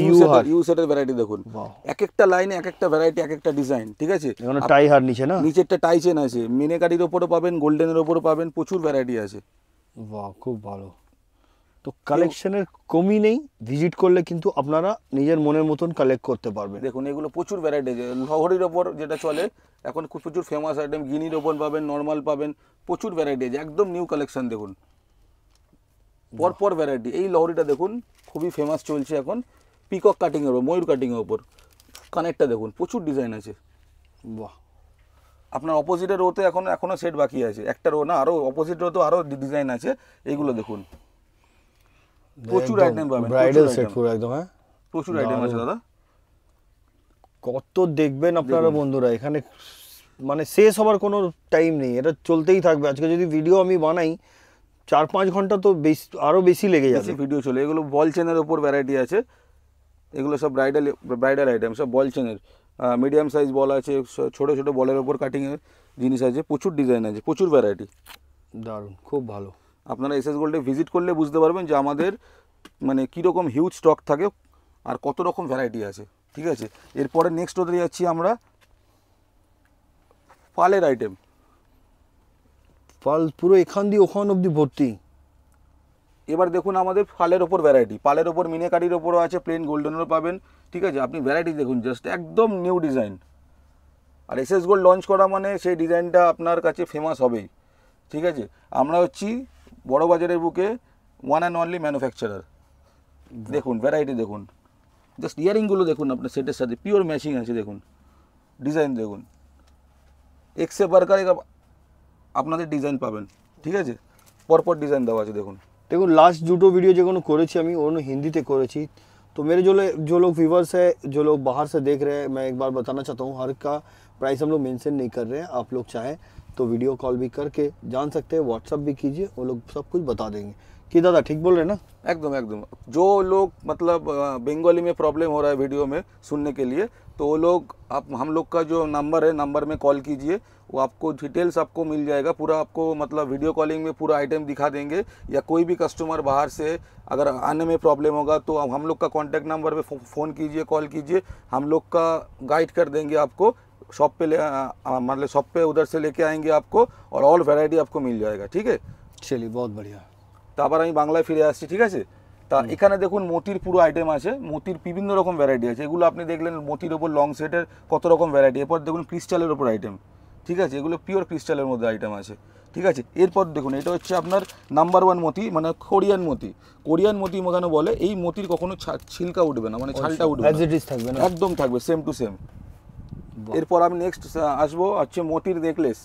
Speaker 2: ইউ
Speaker 1: সেটের ভ্যারাইটি দেখুন, এক একটা লাইনে এক একটা ভ্যারাইটি, এক একটা ডিজাইন, ঠিক আছে?
Speaker 2: এখানে টাই হার নিচে না,
Speaker 1: নিচেরটা টাই চেন আছে, মিনেকারির ওপরও পাবেন, গোল্ডেনের ওপরও পাবেন, প্রচুর ভ্যারাইটি আছে।
Speaker 2: বাহ, খুব ভালো। তো কালেকশনের কমই নেই, ভিজিট করলে কিন্তু আপনারা নিজের মনের মতন কালেক্ট করতে পারবেন।
Speaker 1: দেখুন এগুলো প্রচুর ভ্যারাইটি আছে। লহরির ওপর যেটা চলে এখন প্রচুর ফেমাস আইটেম, গিনির ওপর পাবেন, নর্মাল পাবেন, প্রচুর ভ্যারাইটি আছে, একদম নিউ কালেকশন। দেখুন পরপর ভ্যারাইটি। এই লহরিটা দেখুন খুবই ফেমাস চলছে এখন, পিকক কাটিংয়ের ওপর, ময়ূর কাটিংয়ের ওপর। কানেরটা দেখুন প্রচুর ডিজাইন আছে।
Speaker 2: বাহ,
Speaker 1: আপনার অপোজিটের রোতে এখনো সেট বাকি আছে, একটা রো না, আরও অপোজিট রোতে আরও ডিজাইন আছে। এইগুলো দেখুন প্রচুর আইটেম পাবেন,
Speaker 2: ব্রাইডাল সেট পুরো একদম। হ্যাঁ,
Speaker 1: প্রচুর আইটেম আছে দাদা।
Speaker 2: কত দেখবেন আপনারা বন্ধুরা, এখানে মানে শেষ হবার কোনো টাইম নেই, এটা চলতেই থাকবে। আজকে যদি ভিডিও আমি বানাই 4-5 ঘন্টা তো বেশি, আরও বেশি লেগে যাবে
Speaker 1: ভিডিও চলে। এগুলো বল চেনের ওপর ভ্যারাইটি আছে, এগুলো সব ব্রাইডাল আইটেম, সব বল চেনের। মিডিয়াম সাইজ বল আছে, ছোটো ছোটো বলের ওপর কাটিংয়ের জিনিস আছে, প্রচুর ডিজাইন আছে, প্রচুর ভ্যারাইটি।
Speaker 2: দারুণ, খুব ভালো।
Speaker 1: আপনারা এসএস গোল্ডে ভিজিট করলে বুঝতে পারবেন যে আমাদের মানে কীরকম হিউজ স্টক থাকে আর কত রকম ভ্যারাইটি আছে, ঠিক আছে? এরপরে নেক্সট ওদের যাচ্ছি আমরা পালের আইটেম।
Speaker 2: পাল পুরো এখান দিয়ে ওখান অবধি ভর্তি।
Speaker 1: এবার দেখুন আমাদের পালের ওপর ভ্যারাইটি, পালের ওপর মিনেকারির ওপরও আছে, প্লেন গোল্ডেনেরও পাবেন, ঠিক আছে? আপনি ভ্যারাইটি দেখুন, জাস্ট একদম নিউ ডিজাইন। আর এসএস গোল্ড লঞ্চ করা মানে সেই ডিজাইনটা আপনার কাছে ফেমাস হবেই, ঠিক আছে? আমরা হচ্ছি বড় বাজারের বুকে ওয়ান অ্যান্ড অনলি ম্যানুফ্যাকচারার। দেখুন ভ্যারাইটি দেখুন, জাস্ট ইয়ারিংগুলো দেখুন, আপনার সেটের সাথে পিওর ম্যাচিং আছে। দেখুন ডিজাইন দেখুন, এক্সে বার্কার আপনাদের ডিজাইন পাবেন, ঠিক আছে? পরপর ডিজাইন দেওয়া আছে। দেখুন
Speaker 2: लास्ट जूडो वीडियो जो करेছি আমি ওনো হিন্দিতে করেছি। तो मेरे जो लोग व्यूवर्स है, जो लोग बाहर से देख रहे हैं, मैं एक बार बताना चाहता हूँ, हर का प्राइस हम लोग मेंशन नहीं कर रहे हैं। आप लोग चाहें तो वीडियो कॉल भी करके जान सकते हैं, व्हाट्सअप भी कीजिए, वो लोग सब कुछ बता देंगे। कि दादा ठीक बोल रहे हैं ना?
Speaker 1: एकदम एकदम। जो लोग मतलब बंगाली में प्रॉब्लम हो रहा है वीडियो में सुनने के लिए, तो वो लोग आप हम लोग का जो नंबर है, नंबर में कॉल कीजिए, वो आपको डिटेल्स आपको मिल जाएगा पूरा। आपको मतलब वीडियो कॉलिंग में पूरा आइटम दिखा देंगे। या कोई भी कस्टमर बाहर से अगर आने में प्रॉब्लम होगा तो हम लोग का कॉन्टैक्ट नंबर पे फ़ोन कीजिए, कॉल कीजिए, हम लोग का गाइड कर देंगे आपको। शॉप पे मतलब शॉप पे उधर से लेके आएंगे आपको, और ऑल वैरायटी आपको मिल जाएगा, ठीक है?
Speaker 2: चलिए बहुत बढ़िया।
Speaker 1: তো আবার আমি বাংলায় ফিরে আসছি, ঠিক আছে? তা এখানে দেখুন মতির পুরো আইটেম আছে, মতির বিভিন্ন রকম ভ্যারাইটি আছে। এগুলো আপনি দেখলেন মতির ওপর লং সেটের কত রকম ভ্যারাইটি। এরপর দেখুন ক্রিস্টালের ওপর আইটেম, ঠিক আছে? এগুলো পিওর ক্রিস্টালের মধ্যে আইটেম আছে, ঠিক আছে? এরপর দেখুন এটা হচ্ছে আপনার নাম্বার 1 মতি, মানে কোরিয়ান মতি। কোরিয়ান মতি কেন বলে? এই মতির কখনো ছিলকা উঠবে না, মানে ছালটা উঠবে না, একদম থাকবে সেম টু সেম। এরপর আমি নেক্সট আসবো হচ্ছে মতির নেকলেস।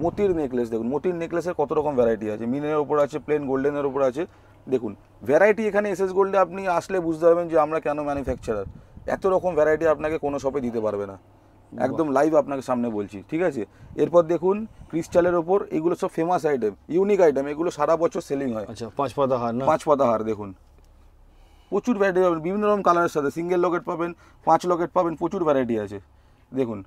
Speaker 1: মতির নেকলেস দেখুন, মতির নেকলেসের কত রকম ভ্যারাইটি আছে, মিনের ওপর আছে, প্লেন গোল্ডেনের ওপর আছে। দেখুন ভ্যারাইটি এখানে এসএস গোল্ডে আপনি আসলে বুঝতে পারবেন যে আমরা কেন ম্যানুফ্যাকচারার। এত রকম ভ্যারাইটি আপনাকে কোনো শপে দিতে পারবে না, একদম লাইভ আপনাকে সামনে বলছি, ঠিক আছে? এরপর দেখুন ক্রিস্টালের ওপর, এগুলো সব ফেমাস আইটেম, ইউনিক আইটেম, এগুলো সারা বছর সেলিং হয়।
Speaker 2: আচ্ছা, 5 পাতা হার না?
Speaker 1: 5 পাতা হার দেখুন, প্রচুর ভ্যারাইটি পাবেন, বিভিন্ন রকম কালারের সাথে। সিঙ্গেল লকেট পাবেন, 5 লকেট পাবেন, প্রচুর ভ্যারাইটি আছে। দেখুন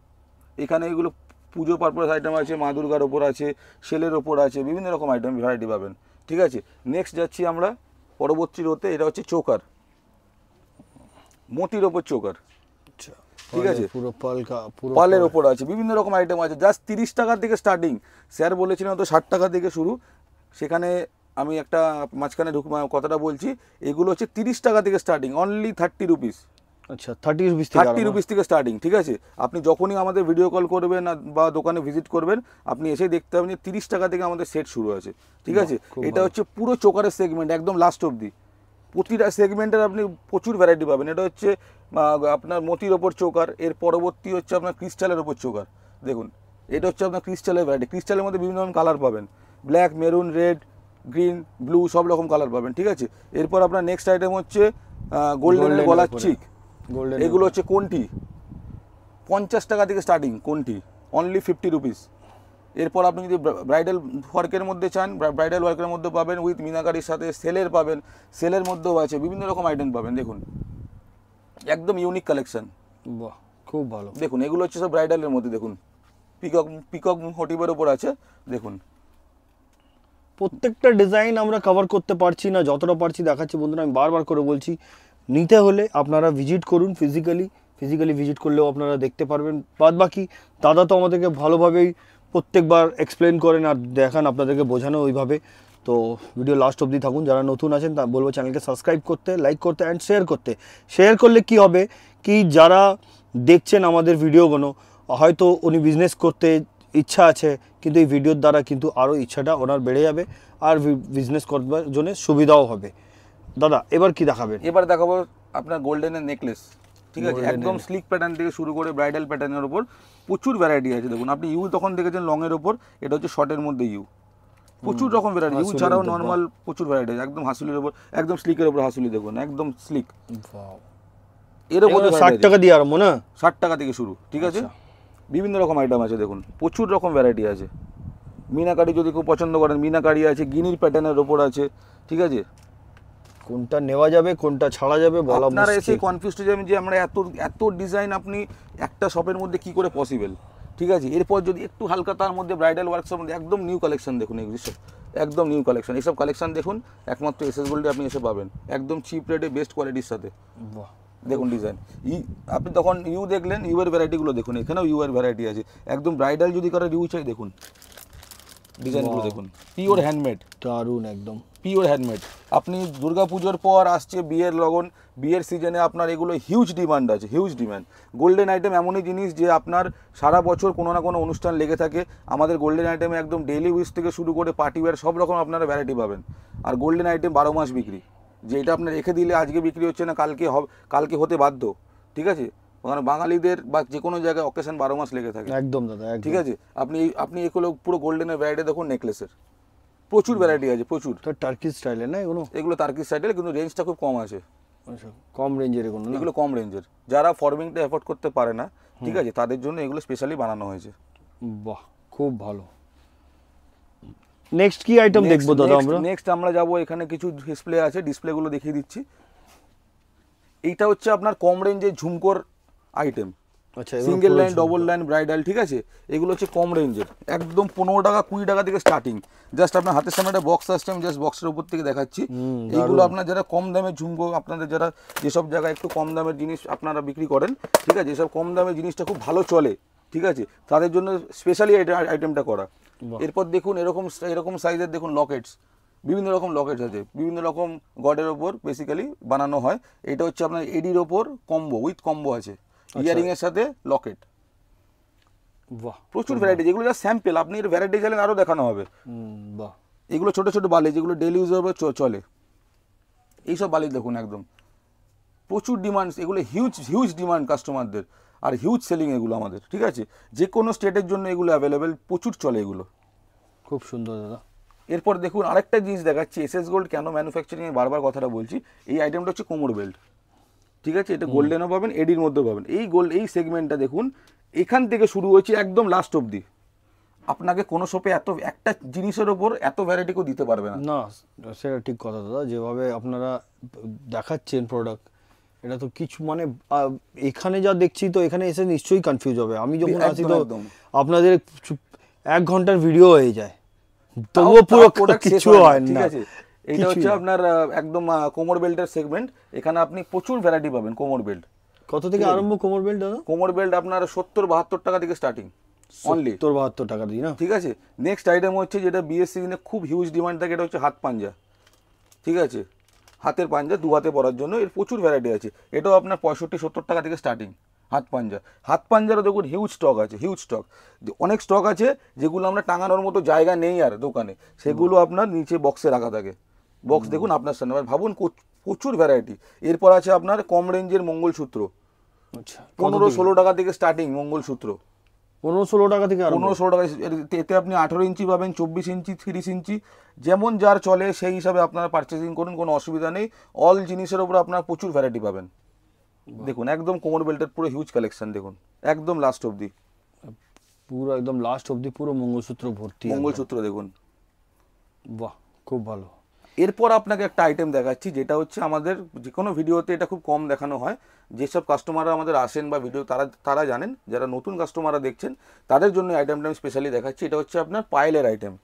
Speaker 1: এখানে এগুলো পুজো পারপাস আইটেম আছে, মা দুর্গার ওপর আছে, সেলের ওপর আছে, বিভিন্ন রকম আইটেম ভ্যারাইটি পাবেন। ঠিক আছে, নেক্সট যাচ্ছি আমরা পরবর্তী রোতে। এটা হচ্ছে চোকার, মতির ওপর চোকার। ঠিক আছে,
Speaker 2: পুরো
Speaker 1: পালের ওপর আছে, বিভিন্ন রকম আইটেম আছে। জাস্ট 30 টাকা থেকে স্টার্টিং। স্যার বলেছিলেন তো 60 টাকা থেকে শুরু, সেখানে আমি একটা মাঝখানে কথাটা বলছি, এগুলো হচ্ছে 30 টাকা থেকে স্টার্টিং, অনলি 30 রুপিস।
Speaker 2: আচ্ছা, 30
Speaker 1: রুপিস থেকে স্টার্টিং। ঠিক আছে, আপনি যখনই আমাদের ভিডিও কল করবেন বা দোকানে ভিজিট করবেন, আপনি এসে দেখতে পাবেন যে 30 টাকা থেকে আমাদের সেট শুরু আছে। ঠিক আছে, এটা হচ্ছে পুরো চোকারের সেগমেন্ট, একদম লাস্ট অবধি। প্রতিটা সেগমেন্টের আপনি প্রচুর ভ্যারাইটি পাবেন। এটা হচ্ছে আপনার মতির ওপর চোকার, এর পরবর্তী হচ্ছে আপনার ক্রিস্টালের ওপর চোকার। দেখুন, এটা হচ্ছে আপনার ক্রিস্টালের ভ্যারাইটি। ক্রিস্টালের মধ্যে বিভিন্ন রকম কালার পাবেন, black, maroon, red, green, blue, সব রকম কালার পাবেন। ঠিক আছে, এরপর আপনার নেক্সট আইটেম হচ্ছে গোল্ডেনের গলার চিক। এগুলো হচ্ছে কোনটি, 50 টাকা থেকে স্টার্টিং, কোনটি অনলি 50 রুপিস। এরপর আপনি যদি ব্রাইডাল ওয়ার্কের মধ্যে চান, ব্রাইডাল ওয়ার্কের মধ্যে পাবেন, উইথ মিনাকারির সাথে সেলের পাবেন, সেলের মধ্যেও আছে, বিভিন্ন রকম আইটেম পাবেন। দেখুন, একদম ইউনিক কালেকশন।
Speaker 2: বাহ, খুব ভালো।
Speaker 1: দেখুন, এগুলো হচ্ছে সব ব্রাইডালের মধ্যে। দেখুন, পিকক মোটিভের ওপর আছে। দেখুন,
Speaker 2: প্রত্যেকটা ডিজাইন আমরা কভার করতে পারছি না, যতটা পারছি দেখাচ্ছি বন্ধুরা। আমি বারবার করে বলছি, নিতে হলে আপনারা ভিজিট করুন, ফিজিক্যালি ভিজিট করলেও আপনারা দেখতে পারবেন। বাদ বাকি দাদা তো আমাদেরকে ভালোভাবেই প্রত্যেকবার এক্সপ্লেন করেন আর দেখান, আপনাদেরকে বোঝানো ওইভাবে। তো ভিডিও লাস্ট অবধি থাকুন। যারা নতুন আছেন তা বলবো চ্যানেলকে সাবস্ক্রাইব করতে, লাইক করতে অ্যান্ড শেয়ার করতে। শেয়ার করলে কি হবে, কি যারা দেখছেন আমাদের ভিডিওগুলো, হয়তো উনি বিজনেস করতে ইচ্ছা আছে, কিন্তু এই ভিডিওর দ্বারা কিন্তু আরও ইচ্ছাটা ওনার বেড়ে যাবে আর বিজনেস করবার জন্য সুবিধাও হবে। দাদা, এবার কি দেখাবেন?
Speaker 1: এবার দেখাবো আপনার গোল্ডেনের নেকলেস। ঠিক আছে, একদম স্লিক প্যাটার্ন থেকে শুরু করে ব্রাইডাল প্যাটার্নের ওপর প্রচুর ভ্যারাইটি আছে। দেখুন, আপনি ইউ তখন দেখেছেন লংয়ের ওপর, এটা হচ্ছে শর্টের মধ্যে ইউ। প্রচুর রকম ভ্যারাইটি, ইউ ছাড়াও নর্মাল প্রচুর ভ্যারাইটি আছে। একদম হাসুলির ওপর, একদম স্লিকের ওপর হাসুলি। দেখুন, একদম স্লিক। এর ওপর
Speaker 2: 60 টাকা দিয়ে আরম্ভ না?
Speaker 1: 60 টাকা থেকে শুরু। ঠিক আছে, বিভিন্ন রকম আইটেম আছে। দেখুন, প্রচুর রকম ভ্যারাইটি আছে। মিনাকারি যদি খুব পছন্দ করেন, মিনাকারি আছে, গিনির প্যাটার্নের ওপর আছে। ঠিক আছে,
Speaker 2: কোনটা নেওয়া যাবে কোনটা ছাড়া যাবে বলা মুশকিল।
Speaker 1: আপনারা এসে কনফিউজ হয়ে যাবেন যে আমরা এত ডিজাইন আপনি একটা শপের মধ্যে কি করে পসিবল। ঠিক আছে, এরপর যদি একটু হালকা তার মধ্যে ব্রাইডাল ওয়ার্কসের মধ্যে একদম নিউ কালেকশন দেখুন, এগুলো সব একদম নিউ কালেকশন। এইসব কালেকশন দেখুন, একমাত্র এসএস গোল্ডে আপনি এসে পাবেন, একদম চিপ রেটে বেস্ট কোয়ালিটির সাথে।
Speaker 2: বাহ,
Speaker 1: দেখুন ডিজাইন, আপনি তখন ইউ দেখলেন, ইউ এর ভ্যারাইটিগুলো দেখুন, এখানেও ইউ এর ভ্যারাইটি আছে। একদম ব্রাইডাল যদি কারো ইউ চাই, দেখুন ডিজাইনগুলো দেখুন, পিওর হ্যান্ডমেড,
Speaker 2: দারুণ, একদম
Speaker 1: পিওর হ্যান্ডমেড। আপনি দুর্গাপুজোর পর আসছে বিয়ের লগন, বিয়ের সিজনে আপনার এগুলো হিউজ ডিমান্ড আছে, হিউজ ডিমান্ড। গোল্ডেন আইটেম এমনই জিনিস যে আপনার সারা বছর কোনো না কোনো অনুষ্ঠান লেগে থাকে। আমাদের গোল্ডেন আইটেমে একদম ডেইলি উইস থেকে শুরু করে পার্টি ওয়্যার সব রকম আপনারা ভ্যারাইটি পাবেন। আর গোল্ডেন আইটেম 12 মাস বিক্রি, যে এটা আপনার রেখে দিলে আজকে বিক্রি হচ্ছে না, কালকে হতে বাধ্য। ঠিক আছে, কারণ বাঙালিদের বা যে কোনো জায়গায় অকেশন 12 মাস লেগে থাকে।
Speaker 2: একদম দাদা,
Speaker 1: ঠিক আছে, আপনি এগুলো পুরো গোল্ডেনের ভ্যারাইটি দেখুন, নেকলেসের প্রচুর ভ্যারাইটি আছে, প্রচুর।
Speaker 2: তো টার্কিশ স্টাইলের না
Speaker 1: এগুলো টার্কিশ স্টাইলের, কিন্তু রেঞ্জটা খুব কম আছে।
Speaker 2: আচ্ছা, কম রেঞ্জের এগুলো না?
Speaker 1: এগুলো কম রেঞ্জের, যারা ফর্মিংটা এফোর্ড করতে পারে না, ঠিক আছে, তাদের জন্য এগুলো স্পেশালি বানানো হয়েছে।
Speaker 2: বাহ, খুব ভালো। নেক্সট কি আইটেম দেখবো দাদা আমরা?
Speaker 1: নেক্সট আমরা যাব, এখানে কিছু ডিসপ্লে আছে, ডিসপ্লেগুলো দেখিয়ে দিচ্ছি। এইটা হচ্ছে আপনার কম রেঞ্জের ঝুমকোর আইটেম।
Speaker 2: আচ্ছা,
Speaker 1: single line, double line, bridal. ঠিক আছে, এগুলো হচ্ছে কম রেঞ্জের, একদম 15 টাকা 20 টাকা থেকে স্টার্টিং। জাস্ট আপনার হাতের সামনে একটা বক্স আসছে, আমি জাস্ট বক্সের উপর থেকে দেখাচ্ছি। এইগুলো আপনার যারা কম দামের ঝুমকো, আপনাদের যারা যেসব জায়গায় একটু কম দামের জিনিস আপনারা বিক্রি করেন, ঠিক আছে, যেসব কম দামের জিনিসটা খুব ভালো চলে, ঠিক আছে, তাদের জন্য স্পেশালি আইটেমটা করা। এরপর দেখুন, এরকম সাইজের দেখুন লকেটস, বিভিন্ন রকম লকেটস আছে, বিভিন্ন রকম গডের ওপর বেসিক্যালি বানানো হয়। এটা হচ্ছে আপনার এডির ওপর কম্বো, উইথ কম্বো আছে, ইয়ারিং এর সাথে লকেট।
Speaker 2: বাহ,
Speaker 1: প্রচুর ভ্যারাইটি, যেগুলো যা স্যাম্পল, আপনি এর ভ্যারাইটি চাইলেন আরও দেখানো হবে।
Speaker 2: বাহ,
Speaker 1: এগুলো ছোট ছোট বালি, যেগুলো ডেলি ইউজের উপর চলে, এইসব বালি দেখুন, একদম প্রচুর ডিমান্ড। এগুলো হিউজ ডিমান্ড কাস্টমারদের, আর হিউজ সেলিং এগুলো আমাদের। ঠিক আছে, যে কোনো স্টেটের জন্য এগুলো অ্যাভেলেবেল, প্রচুর চলে এগুলো।
Speaker 2: খুব সুন্দর দাদা।
Speaker 1: এরপর দেখুন, আরেকটা জিনিস দেখাচ্ছি, এসএস গোল্ড কেন ম্যানুফ্যাকচারিং এ বারবার কথাটা বলছি। এই আইটেমটা হচ্ছে কোমর বেল্ট। ঠিক আছে, এটা গোল্ডেনও পাবেন, এডির মধ্যেও পাবেন। এই সেগমেন্টটা দেখুন, এখান থেকে শুরু হয়েছে একদম লাস্ট অবধি। আপনাকে কোনো শপে একটা জিনিসের ওপর এত ভ্যারাইটি কেউ দিতে পারবে না।
Speaker 2: না, সেটা ঠিক কথা দাদা। যেভাবে আপনারা দেখাচ্ছেন প্রোডাক্ট, এটা তো কিছু মানে এখানে যা দেখছি তো এখানে এসে নিশ্চয়ই কনফিউজ হবে। আমি যখন আসি তো আপনাদের 1 ঘন্টার ভিডিও হয়ে যায়, তবুও পুরো কিছু হয় না।
Speaker 1: ঠিক আছে, এইটা হচ্ছে আপনার একদম কোমর বেল্টের সেগমেন্ট। এখানে আপনি প্রচুর ভ্যারাইটি পাবেন কোমর বেল্ট।
Speaker 2: কত থেকে আরম্ভ কোমর বেল্ট দাদা?
Speaker 1: কোমর বেল্ট আপনার 70-72 টাকা থেকে স্টার্টিং, অনলি
Speaker 2: 70-72 টাকা দিয়ে না?
Speaker 1: ঠিক আছে। নেক্সট আইটেম হচ্ছে যেটা বিএস সিজনে খুব হিউজ ডিমান্ড থাকে, এটা হচ্ছে হাত পাঞ্জা। ঠিক আছে, হাতের পাঞ্জা 2 হাতে পরার জন্য এর প্রচুর ভ্যারাইটি আছে। এটাও আপনার 65-70 টাকা থেকে স্টার্টিং হাত পাঞ্জা। হাত পাঞ্জারও দেখুন হিউজ স্টক আছে, হিউজ স্টক, অনেক স্টক আছে যেগুলো আমরা টাঙানোর মতো জায়গা নেই আর দোকানে, সেগুলো আপনার নিচে বক্সে রাখা থাকে। বক্স দেখুন আপনার সামনে, ভাবুন প্রচুর ভ্যারাইটি। এরপর আছে আপনার কম রেঞ্জের মঙ্গলসূত্র,
Speaker 2: আচ্ছা
Speaker 1: 15-16 টাকা থেকে স্টার্টিং মঙ্গলসূত্র।
Speaker 2: 15-16 টাকা থেকে
Speaker 1: 15-16 টাকা। এতে আপনি 18 ইঞ্চি পাবেন, 24 ইঞ্চি, 30 ইঞ্চি, যেমন যার চলে সেই হিসাবে আপনারা পারচেজিং করুন, কোনো অসুবিধা নেই। অল জিনিসের উপর আপনার প্রচুর ভ্যারাইটি পাবেন। দেখুন একদম কোমর বেল্টের পুরো হিউজ কালেকশন, দেখুন একদম লাস্ট অবধি,
Speaker 2: পুরো একদম লাস্ট অবধি পুরো মঙ্গলসূত্র ভর্তি।
Speaker 1: মঙ্গলসূত্র দেখুন,
Speaker 2: বাহ খুব ভালো।
Speaker 1: এরপর আপনাকে একটা আইটেম দেখাচ্ছি, যেটা হচ্ছে আমাদের যে কোনো ভিডিওতে এটা খুব কম দেখানো হয়। যেসব কাস্টমাররা আমাদের আসেন বা ভিডিও তারা জানেন, যারা নতুন কাস্টমাররা দেখছেন তাদের জন্য আইটেমটা আমি স্পেশালি দেখাচ্ছি। এটা হচ্ছে আপনার পায়েলের আইটেম।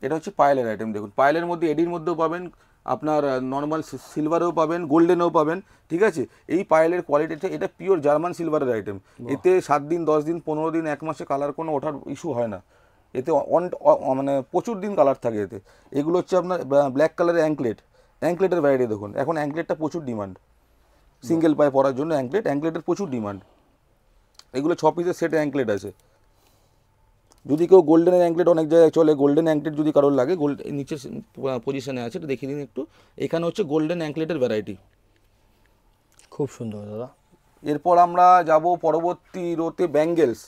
Speaker 1: এটা হচ্ছে পায়েলের আইটেম। দেখুন পায়েলের মধ্যে এডির মধ্যেও পাবেন, আপনার নর্মাল সিলভারেও পাবেন, গোল্ডেনেও পাবেন। ঠিক আছে, এই পায়েলের কোয়ালিটিটা, এটা পিওর জার্মান সিলভারের আইটেম। এতে 7 দিন, 10 দিন, 15 দিন, 1 মাসে কালার কোনো ওঠার ইস্যু হয় না। এতে মানে প্রচুর দিন কালার থাকে এতে। এগুলো হচ্ছে আপনার ব্ল্যাক কালারের অ্যাঙ্কলেটের ভ্যারাইটি। দেখুন এখন অ্যাঙ্কলেটটা প্রচুর ডিমান্ড, সিঙ্গেল পায়ে পরার জন্য অ্যাঙ্কলেটের প্রচুর ডিমান্ড। এগুলো 6 পিসের সেট অ্যাঙ্কলেট আছে। যদি কেউ গোল্ডেনের অ্যাঙ্কলেট অনেক জায়গায় চলে, গোল্ডেন অ্যাঙ্কলেট যদি কারোর লাগে, নিচের পজিশনে আছে, এটা দেখিয়ে দিন একটু। এখানে হচ্ছে গোল্ডেন অ্যাঙ্কলেটের ভ্যারাইটি,
Speaker 2: খুব সুন্দর দাদা।
Speaker 1: এরপর আমরা যাব পরবর্তী রোতে ব্যাঙ্গেলস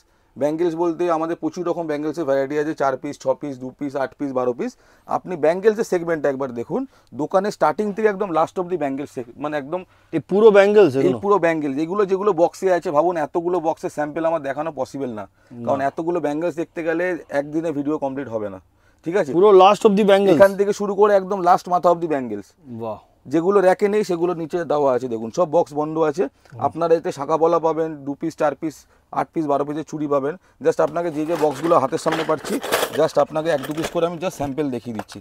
Speaker 1: বলতে আমাদের প্রচুর রকম ব্যাঙ্গেলসের ভ্যারাইটি আছে, 4 piece, 6 piece, 2 piece, 8 piece, 12 piece. আপনি ব্যাঙ্গেলসের সেগমেন্টটা একবার দেখুন, দোকানে স্টার্টিং থেকে একদম লাস্ট অব্দি ব্যাঙ্গেলস, মানে একদম
Speaker 2: এই পুরো ব্যাঙ্গেলস,
Speaker 1: এই পুরো ব্যাঙ্গেলস। যেগুলো বক্সে আছে, ভাবুন এতগুলো বক্সের স্যাম্পেল আমার দেখানো পসিবল না, কারণ এতগুলো ব্যাঙ্গেলস দেখতে গেলে একদিনে ভিডিও কমপ্লিট হবে না। ঠিক আছে,
Speaker 2: পুরো লাস্ট অব্দি ব্যাঙ্গেলস,
Speaker 1: এখান থেকে শুরু করে একদম লাস্ট মাথা অব্দি ব্যাঙ্গেলস।
Speaker 2: বাহ,
Speaker 1: যেগুলো র্যাকে নেই সেগুলো নিচে দেওয়া আছে, দেখুন সব বক্স বন্ধ আছে। আপনারা এতে শাঁখা বলা পাবেন, 2 পিস, 4 পিস, 8 পিস, 12 পিসের চুড়ি পাবেন। জাস্ট আপনাকে যে বক্সগুলো হাতের সামনে পাচ্ছি, জাস্ট আপনাকে 1-2 পিস করে আমি জাস্ট স্যাম্পেল দেখিয়ে দিচ্ছি।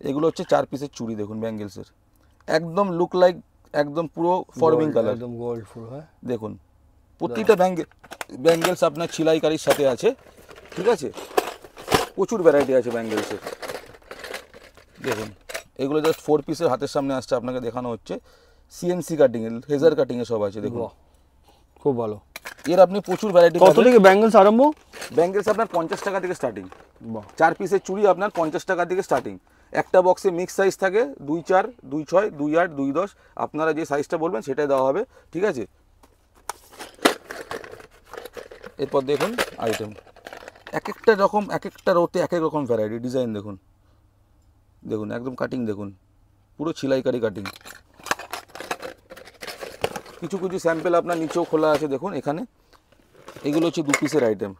Speaker 1: এগুলো হচ্ছে 4 পিসের চুড়ি, দেখুন ব্যাঙ্গেলসের, একদম লুক লাইক একদম পুরো ফর্মিং কালার,
Speaker 2: একদম গোল্ড ফুল। হ্যাঁ
Speaker 1: দেখুন প্রতিটা ব্যাঙ্গেলস আপনার ছিলাইকারির সাথে আছে। ঠিক আছে, প্রচুর ভ্যারাইটি আছে ব্যাঙ্গেলসের। দেখুন এগুলো জাস্ট 4 পিসের হাতের সামনে আসছে, আপনাকে দেখানো হচ্ছে। সিএনসি কাটিং এ, লেজার কাটিং এ সব আছে, দেখুন
Speaker 2: খুব ভালো।
Speaker 1: এর আপনি প্রচুর ভ্যারাইটি।
Speaker 2: কত থেকে ব্যাঙ্গেলস আরম্ভ?
Speaker 1: ব্যাঙ্গেলস আপনার 50 টাকা থেকে স্টার্টিং।
Speaker 2: বাহ,
Speaker 1: 4 পিসের চুড়ি আপনার 50 টাকা থেকে স্টার্টিং। একটা বক্সে মিক্স সাইজ থাকে 2-4, 2-6, 2-8, 2-10, আপনারা যে সাইজটা বলবেন সেটাই দেওয়া হবে। ঠিক আছে, এরপর দেখুন আইটেম, এক একটা রোতে এক এক রকম ভ্যারাইটি ডিজাইন। দেখুন একদম কাটিং, দেখুন পুরো ছিলাইকারি কাটিং। কিছু স্যাম্পেল আপনার নিচেও খোলা আছে, দেখুন এখানে। এগুলো হচ্ছে 2 পিসের আইটেম।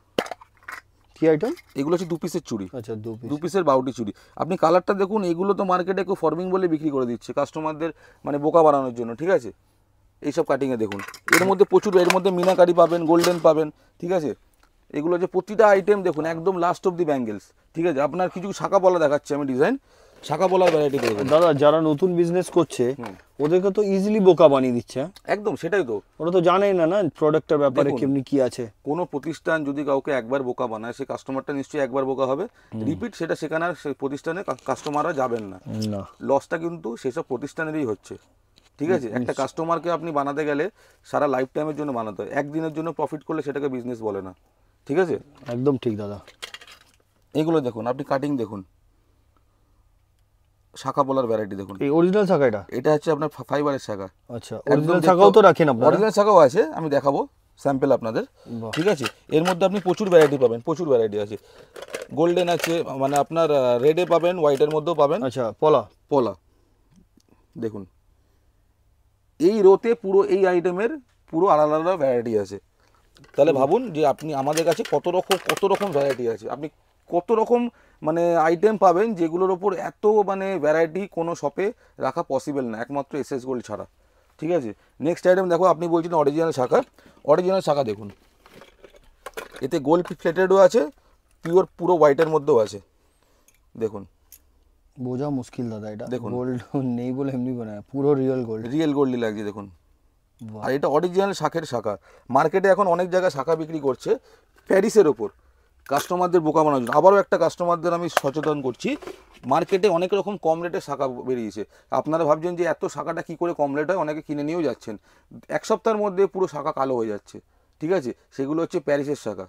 Speaker 2: কি আইটেম?
Speaker 1: এগুলো হচ্ছে 2 পিসের চুড়ি।
Speaker 2: আচ্ছা
Speaker 1: 2 পিসের বাউটি চুড়ি। আপনি কালারটা দেখুন, এগুলো তো মার্কেটে কেউ ফর্মিং বলে বিক্রি করে দিচ্ছে কাস্টমারদের, মানে বোকা বানানোর জন্য। ঠিক আছে, এইসব কাটিংয়ে দেখুন, এর মধ্যে প্রচুর, এর মধ্যে মিনাকারি পাবেন, গোল্ডেন পাবেন। ঠিক আছে, এগুলো যে প্রতিটা আইটেম দেখুন একদম লাস্ট অব দি ব্যাঙ্গেলস। ঠিক আছে, আপনার কিছু শাঁখা বলা দেখাচ্ছে আমি ডিজাইন, শাঁখা বলার ভ্যারাইটি দেখুন।
Speaker 2: দাদা যারা নতুন বিজনেস করছে ওদেরকে তো ইজিলি বোকা বানিয়ে দিচ্ছে।
Speaker 1: একদম সেটাই তো,
Speaker 2: ওরা তো জানেই না প্রোডাক্টের ব্যাপারে কেমনি কি আছে।
Speaker 1: কোনো প্রতিষ্ঠান যদি কাউকে একবার বোকা বানায়, সে কাস্টমারটা নিশ্চয়ই একবার বোকা হবে, রিপিট সেটা সেখানে আর সেই প্রতিষ্ঠানে কাস্টমাররা যাবেন না। লসটা কিন্তু সেসব প্রতিষ্ঠানেরই হচ্ছে। ঠিক আছে, একটা কাস্টমারকে আপনি বানাতে গেলে সারা লাইফ টাইমের জন্য বানাতে হয়, একদিনের জন্য প্রফিট করলে সেটাকে বিজনেস বলে না। ঠিক আছে,
Speaker 2: একদম ঠিক দাদা।
Speaker 1: এগুলো দেখুন, আপনি কাটিং দেখুন, শাখা বলার ভ্যারাইটি দেখুন।
Speaker 2: এই অরিজিনাল শাখা এটা
Speaker 1: হচ্ছে আপনার ফাইবারের শাখা।
Speaker 2: আচ্ছা, অরিজিনাল শাখাও তো রাখেন আপনারা?
Speaker 1: অরিজিনাল শাখাও আছে, আমি দেখাবো স্যাম্পল আপনাদের। ঠিক আছে, এর মধ্যে আপনি প্রচুর ভ্যারাইটি পাবেন, প্রচুর ভ্যারাইটি আছে। গোল্ডেন আছে, মানে আপনার রেডে পাবেন, হোয়াইটের মধ্যেও পাবেন।
Speaker 2: আচ্ছা, পলা
Speaker 1: দেখুন এই রোতে পুরো এই আইটেমের পুরো আলাদা আলাদা ভ্যারাইটি আছে। তাহলে ভাবুন যে আপনি আমাদের কাছে কত রকম ভ্যারাইটি আছে, আপনি কত রকম মানে আইটেম পাবেন, যেগুলোর ওপর এত মানে ভ্যারাইটি কোনো শপে রাখা পসিবল না, একমাত্র এসএস গোল্ড ছাড়া। ঠিক আছে। নেক্সট আইটেম দেখো, আপনি বলছেন অরিজিনাল শাখা, অরিজিনাল শাখা দেখুন, এতে গোল্ড প্লেটেডও আছে, পিওর পুরো হোয়াইটের মধ্যেও আছে, দেখুন
Speaker 2: বোঝা মুশকিল দাদা, এটা
Speaker 1: দেখুন।
Speaker 2: গোল্ড নেই বলে এমনি বানায়, পুরো রিয়েল গোল্ড,
Speaker 1: রিয়েল গোল্ডই লাগছে দেখুন।
Speaker 2: বাহ।
Speaker 1: আর এটা অরিজিনাল শাখের শাখা। মার্কেটে এখন অনেক জায়গায় শাখা বিক্রি করছে প্যারিসের ওপর, কাস্টমারদের বোকা বানানোর জন্য। আবারও একটা কাস্টমারদের আমি সচেতন করছি, মার্কেটে অনেক রকম কম রেটের শাখা বেরিয়েছে। আপনারা ভাবছেন যে এত শাখাটা কী করে কম রেট হয়, অনেকে কিনে নিয়েও যাচ্ছেন, এক সপ্তাহের মধ্যে পুরো শাখা কালো হয়ে যাচ্ছে, ঠিক আছে। সেগুলো হচ্ছে প্যারিসের শাখা,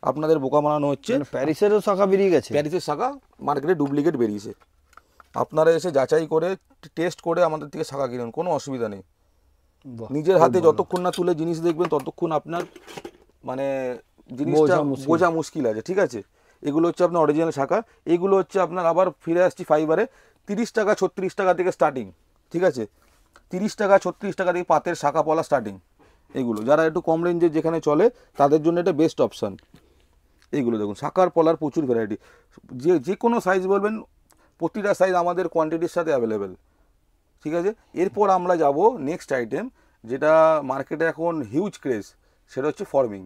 Speaker 1: আপনাদের বোকা বানানো হচ্ছে।
Speaker 2: মানে প্যারিসেরও শাখা বেরিয়ে গেছে?
Speaker 1: প্যারিসের শাখা মার্কেটে ডুপ্লিকেট বেরিয়েছে, আপনারা এসে যাচাই করে টেস্ট করে আমাদের থেকে শাখা কিনুন, কোনো অসুবিধা নেই।
Speaker 2: বাহ,
Speaker 1: নিজের হাতে যতক্ষণ না তুলে জিনিস দেখবেন ততক্ষণ আপনার মানে জিনিসটা বোঝা মুশকিল আছে, ঠিক আছে। এগুলো হচ্ছে আপনার অরিজিনাল শাখা। এগুলো হচ্ছে আপনার, আবার ফিরে আসছি ফাইবারে, 30 টাকা 36 টাকা থেকে স্টার্টিং, ঠিক আছে। 30 টাকা 36 টাকা থেকে পাতের শাখা পলা স্টার্টিং। এগুলো যারা একটু কম রেঞ্জে যেখানে চলে তাদের জন্য এটা বেস্ট অপশান। এইগুলো দেখুন, শাখার পলার প্রচুর ভ্যারাইটি, যে কোনো সাইজ বলবেন, প্রতিটা সাইজ আমাদের কোয়ান্টিটির সাথে অ্যাভেলেবেল, ঠিক আছে। এরপর আমরা যাব নেক্সট আইটেম, যেটা মার্কেটে এখন হিউজ ক্রেজ, সেটা হচ্ছে ফর্মিং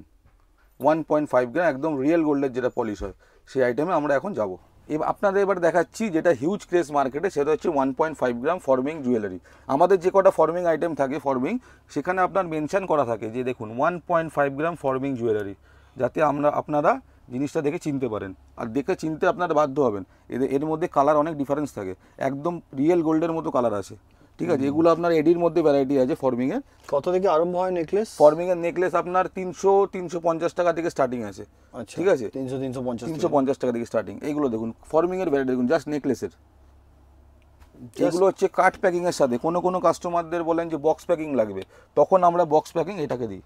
Speaker 1: 1.5 গ্রাম, একদম রিয়েল গোল্ডের যেটা পলিশ হয়, সেই আইটেমে আমরা এখন যাব। আপনাদের এবার দেখাচ্ছি যেটা হিউজ ক্রেজ মার্কেটে, সেটা হচ্ছে 1.5 গ্রাম ফর্মিং জুয়েলারি। আমাদের যে কটা ফর্মিং আইটেম থাকে ফর্মিং, সেখানে আপনার মেনশন করা থাকে যে দেখুন 1.5 গ্রাম ফর্মিং জুয়েলারি, যাতে আপনারা জিনিসটা দেখে চিনতে পারেন, আর দেখে চিনতে আপনারা বাধ্য হবেন। এর মধ্যে কালার অনেক ডিফারেন্স থাকে, একদম রিয়েল গোল্ডের মতো কালার আছে, ঠিক আছে। এগুলো আপনার এডির মধ্যে ভ্যারাইটি আছে ফর্মিংয়ের।
Speaker 2: কত থেকে আরম্ভ হয় নেকলেস?
Speaker 1: ফর্মিংয়ের নেকলেস আপনার 300-350 টাকা থেকে স্টার্টিং আছে, ঠিক আছে। 300-350 টাকা থেকে স্টার্টিং। এইগুলো দেখুন ফর্মিংয়ের ভ্যারাইটি দেখুন, জাস্ট নেকলেসের। এগুলো হচ্ছে কাট প্যাকিংয়ের সাথে, কোনো কাস্টমারদের বলেন যে বক্স প্যাকিং লাগবে, তখন আমরা বক্স প্যাকিং এটাকে দিই,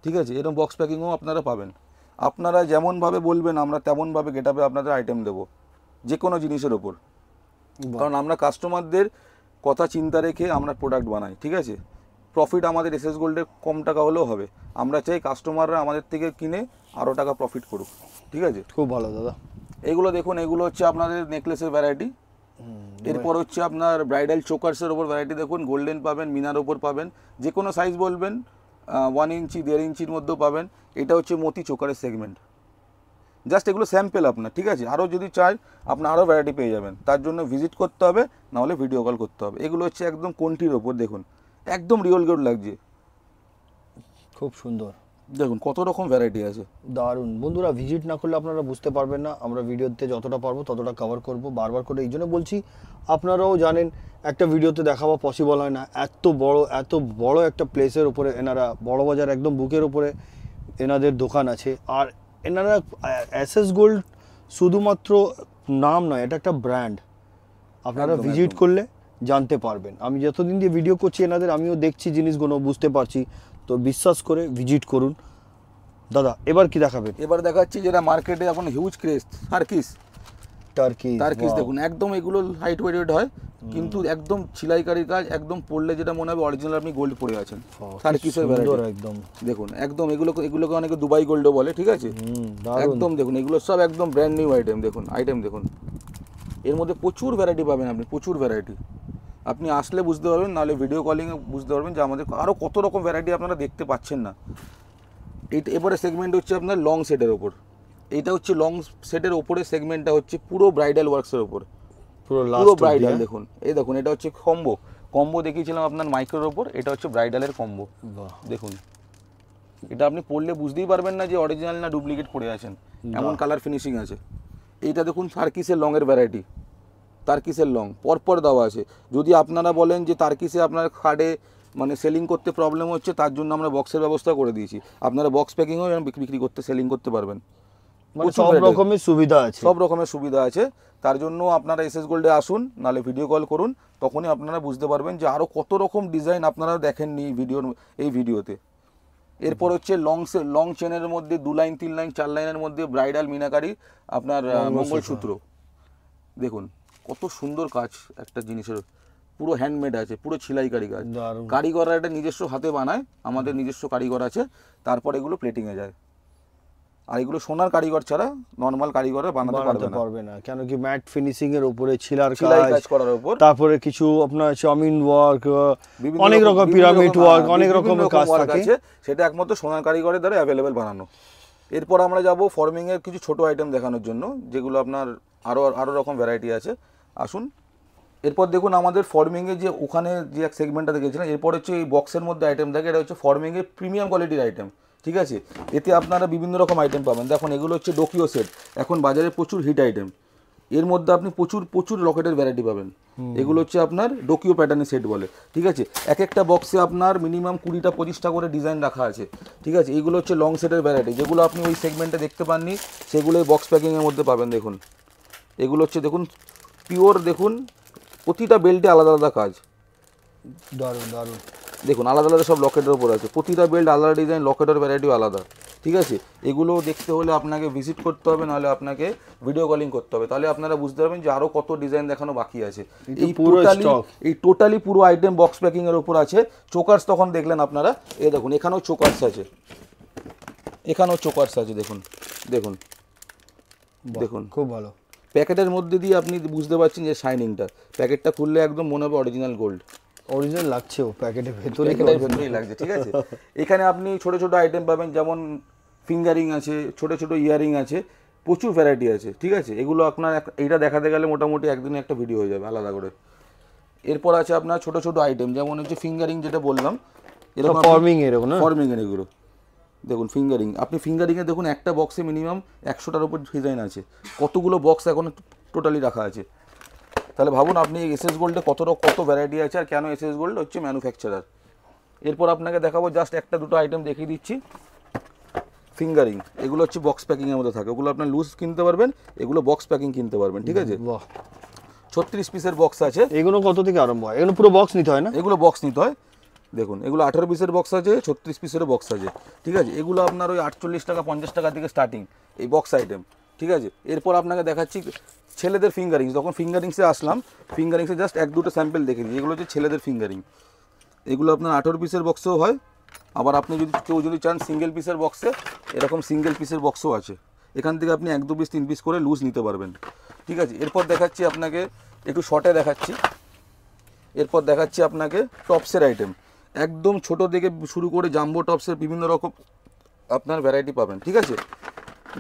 Speaker 1: ঠিক আছে। এরকম বক্স প্যাকিংও আপনারা পাবেন। আপনারা যেমনভাবে বলবেন আমরা তেমনভাবে গেটআপে আপনাদের আইটেম দেবো, যে কোনো জিনিসের ওপর, কারণ আমরা কাস্টমারদের কথা চিন্তা রেখে আমরা প্রোডাক্ট বানাই, ঠিক আছে। প্রফিট আমাদের এসএস গোল্ডের কম টাকা হলেও হবে, আমরা চাই কাস্টমাররা আমাদের থেকে কিনে আরও টাকা প্রফিট করুক, ঠিক আছে।
Speaker 2: খুব ভালো দাদা।
Speaker 1: এগুলো দেখুন, এগুলো হচ্ছে আপনাদের নেকলেসের ভ্যারাইটি। এরপর হচ্ছে আপনার ব্রাইডাল চোকার্সের ওপর ভ্যারাইটি দেখুন, গোল্ডেন পাবেন, মিনার ওপর পাবেন, যে কোনো সাইজ বলবেন, 1 ইঞ্চি 1.5 ইঞ্চির মধ্যেও পাবেন। এটা হচ্ছে মতি চোকারের সেগমেন্ট, জাস্ট এগুলো স্যাম্পেল আপনার, ঠিক আছে। আরও যদি চাই আপনার আরও ভ্যারাইটি পেয়ে যাবেন, তার জন্য ভিজিট করতে হবে, নাহলে ভিডিও কল করতে হবে। এগুলো হচ্ছে একদম কোনটির ওপর দেখুন, একদম রিয়েল গোল্ড লাগছে,
Speaker 2: খুব সুন্দর।
Speaker 1: দেখুন কত রকম ভ্যারাইটি আছে,
Speaker 2: দারুণ। বন্ধুরা ভিজিট না করলে আপনারা বুঝতে পারবেন না, আমরা ভিডিওতে যতটা পারবো ততটা কভার করব, বারবার করে এই জন্য বলছি। আপনারাও জানেন একটা ভিডিওতে দেখাবা পসিবল হয় না, এত বড় একটা প্লেসের উপরে এনারা, বড় বাজার একদম বুকের উপরে এনাদের দোকান আছে। আর এনারা এসএস গোল্ড শুধুমাত্র নাম নয়, এটা একটা ব্র্যান্ড, আপনারা ভিজিট করলে জানতে পারবেন। আমি যতদিন দিয়ে ভিডিও করছি এনাদের, আমিও দেখছি জিনিসগুলো, বুঝতে পারছি, তো বিশ্বাস করে ভিজিট করুন। দাদা এবার কি দেখাবেন?
Speaker 1: এবার দেখাচ্ছি যেটা মার্কেটে এখন হিউজ ক্রেজ, টার্কিস দেখুন, একদম এগুলো লাইট ওয়েট হয়, কিন্তু একদম ছিলাইকারির কাজ, একদম পড়লে যেটা মনে হবে অরিজিনাল আপনি গোল্ড পরে আছেন। টার্কিসের ভ্যারাইটি একদম দেখুন, একদম এগুলোকে অনেকে দুবাই গোল্ডও বলে, ঠিক আছে। একদম দেখুন, এগুলো সব একদম ব্র্যান্ড নিউ আইটেম, দেখুন এর মধ্যে প্রচুর ভ্যারাইটি পাবেন আপনি, প্রচুর ভ্যারাইটি। আপনি আসলে বুঝতে পারবেন, নাহলে ভিডিও কলিংয়ে বুঝতে পারবেন যে আমাদের আরও কত রকম ভ্যারাইটি আপনারা দেখতে পাচ্ছেন না। এবারে সেগমেন্ট হচ্ছে আপনার লং সেটের ওপর, এইটা হচ্ছে লং সেটের ওপরে সেগমেন্টটা হচ্ছে পুরো ব্রাইডাল ওয়ার্কসের ওপর, পুরো ব্রাইডাল। দেখুন দেখুন, এটা হচ্ছে কম্বো দেখিয়েছিলাম আপনার মাইক্রোর ওপর, এটা হচ্ছে ব্রাইডালের কম্বো। দেখুন এটা আপনি পরলে বুঝতেই পারবেন না যে অরিজিনাল না ডুপ্লিকেট পরে আছেন, এমন কালার ফিনিশিং আছে। এইটা দেখুন টার্কিসের লংয়ের ভ্যারাইটি, টার্কিসের লং পরপর দেওয়া আছে। যদি আপনারা বলেন যে টার্কিসে আপনার খাটে মানে সেলিং করতে প্রবলেম হচ্ছে, তার জন্য আমরা বক্সের ব্যবস্থা করে দিয়েছি, আপনারা বক্স প্যাকিংও বিক্রি করতে, সেলিং করতে পারবেন,
Speaker 2: সব রকমের
Speaker 1: সুবিধা আছে। তার জন্য আপনারা এসএস গোল্ডে আসুন, নাহলে ভিডিও কল করুন, তখনই আপনারা বুঝতে পারবেন যে আরও কত রকম ডিজাইন আপনারা দেখেননি এই ভিডিওতে। এরপর হচ্ছে লং চেনের মধ্যে 2 লাইন 3 লাইন 4 লাইনের মধ্যে ব্রাইডাল মিনাকারি আপনার মঙ্গলসূত্র, দেখুন কত সুন্দর কাজ, একটা জিনিসের পুরো হ্যান্ডমেড আছে, পুরো ছিলাইকারি কাজ, কারিগররা এটা নিজস্ব হাতে বানায়, আমাদের নিজস্ব কারিগর আছে, তারপর এগুলো প্লেটিংয়ে যায়। আর এগুলো সোনার কারিগর ছাড়া নর্মাল কারিগরে বানাতে
Speaker 2: পারবে না, কেন কি ম্যাট ফিনিশিং এর উপরে ছিলার
Speaker 1: কাজ করার উপর,
Speaker 2: তারপরে কিছু আপনার চাউমিন ওয়ার্ক, অনেক রকম পিরামিড ওয়ার্ক, অনেক রকমের কাজ থাকে,
Speaker 1: সেটা একমাত্র সোনার কারিগরের দ্বারা অ্যাভেলেবেল বানানো। এরপর আমরা যাব ফর্মিং এর কিছু ছোট আইটেম দেখানোর জন্য, যেগুলো আপনার আরো রকম ভ্যারাইটি আছে। আসুন। এরপর দেখুন আমাদের ফর্মিং এর যে ওখানে যে এক সেগমেন্টটা দেখেছিলেন, এরপর হচ্ছে এই বক্সের মধ্যে আইটেম থাকে, এটা হচ্ছে ফর্মিং এর প্রিমিয়াম কোয়ালিটির আইটেম। ঠিক আছে, এতে আপনারা বিভিন্ন রকম আইটেম পাবেন। দেখুন এগুলো হচ্ছে ডোকিও সেট, এখন বাজারে প্রচুর হিট আইটেম। এর মধ্যে আপনি প্রচুর রকেটের ভ্যারাইটি পাবেন। এগুলো হচ্ছে আপনার ডোকিও প্যাটার্নের সেট বলে। ঠিক আছে, এক একটা বক্সে আপনার মিনিমাম 20-25টা করে ডিজাইন রাখা আছে। ঠিক আছে, এগুলো হচ্ছে লং সেটের ভ্যারাইটি, যেগুলো আপনি ওই সেগমেন্টে দেখতে পাননি, সেগুলো বক্স প্যাকিংয়ের মধ্যে পাবেন। দেখুন এগুলো হচ্ছে দেখুন পিওর, দেখুন প্রতিটা বেল্টে আলাদা আলাদা কাজ,
Speaker 2: দারুণ দারুণ।
Speaker 1: দেখুন আলাদা আলাদা সব লকেটের উপর আছে, প্রতিটা বেল্ট আলাদা ডিজাইন, লকেটের ভ্যারাইটিও আলাদা। ঠিক আছে, এগুলো দেখতে হলে আপনাকে ভিজিট করতে হবে, নাহলে আপনাকে ভিডিও কলিং করতে হবে, তাহলে আপনারা বুঝতে পারবেন যে আরও কত ডিজাইন দেখানো বাকি আছে। এই টোটালি পুরো আইটেম বক্স প্যাকিংয়ের উপর আছে। চোকার্স তখন দেখলেন আপনারা, এই দেখুন এখানেও চোকার্স আছে, এখানেও চোকার্স আছে, দেখুন দেখুন দেখুন
Speaker 2: খুব ভালো।
Speaker 1: প্যাকেটের মধ্যে দিয়ে আপনি বুঝতে পারছেন যে শাইনিংটা, প্যাকেটটা খুললে একদম মনে হবে অরিজিনাল গোল্ড,
Speaker 2: অরিজিনাল লাগছেও, প্যাকেটের
Speaker 1: ভেতরেই লাগছে। ঠিক আছে, এখানে আপনি ছোট ছোট আইটেম পাবেন, যেমন ফিঙ্গারিং আছে, ছোট ছোট ইয়ারিং আছে, প্রচুর ভ্যারাইটি আছে। ঠিক আছে, এগুলো আপনার এইটা দেখাতে গেলে মোটামুটি একদিনে একটা ভিডিও হয়ে যাবে আলাদা করে। এরপর আছে আপনার ছোট ছোট আইটেম, যেমন হচ্ছে ফিঙ্গারিং, যেটা বললাম এরকম
Speaker 2: ফর্মিং এরকম না,
Speaker 1: ফর্মিং এর এগুলো দেখুন ফিঙ্গারিং, আপনি ফিঙ্গারিংয়ে দেখুন একটা বক্সে মিনিমাম 100টার উপর ডিজাইন আছে, কতগুলো বক্স এখন টোটালি রাখা আছে। তাহলে ভাবুন আপনি এসএস গোল্ডে কত ভ্যারাইটি আছে, আর কেন এসএস গোল্ড হচ্ছে ম্যানুফ্যাকচারার। এরপর আপনাকে দেখাবো জাস্ট একটা দুটো আইটেম দেখিয়ে দিচ্ছি। ফিঙ্গারিং, এগুলো হচ্ছে বক্স প্যাকিংয়ের মধ্যে থাকে, ওগুলো আপনার লুজ কিনতে পারবেন, এগুলো বক্স প্যাকিং কিনতে পারবেন। ঠিক আছে, 36 পিসের বক্স আছে।
Speaker 2: এগুলো কত থেকে আরম্ভ হয়? এগুলো পুরো বক্স নিতে হয় না?
Speaker 1: এগুলো বক্স নিতে হয়। দেখুন এগুলো 18 পিসের বক্স আছে, 36 পিসেরও বক্স আছে। ঠিক আছে, এগুলো আপনার ওই 48 টাকা 50 টাকা থেকে স্টার্টিং এই বক্স আইটেম। ঠিক আছে, এরপর আপনাকে দেখাচ্ছি ছেলেদের ফিঙ্গারিংস। যখন ফিঙ্গারিংসে আসলাম, ফিঙ্গারিংসে জাস্ট 1-2টো স্যাম্পল দেখে দিই। এগুলো হচ্ছে ছেলেদের ফিঙ্গারিং, এগুলো আপনার 18 পিসের বক্সেও হয়, আবার আপনি কেউ যদি চান সিঙ্গেল পিসের বক্সে, এরকম সিঙ্গেল পিসের বক্সও আছে। এখান থেকে আপনি 1-2 পিস 3 পিস করে লুজ নিতে পারবেন। ঠিক আছে, এরপর দেখাচ্ছি আপনাকে একটু শর্টে দেখাচ্ছি। এরপর দেখাচ্ছি আপনাকে টপসের আইটেম, একদম ছোট থেকে শুরু করে জাম্বো টপসের বিভিন্ন রকম আপনার ভ্যারাইটি পাবেন। ঠিক আছে,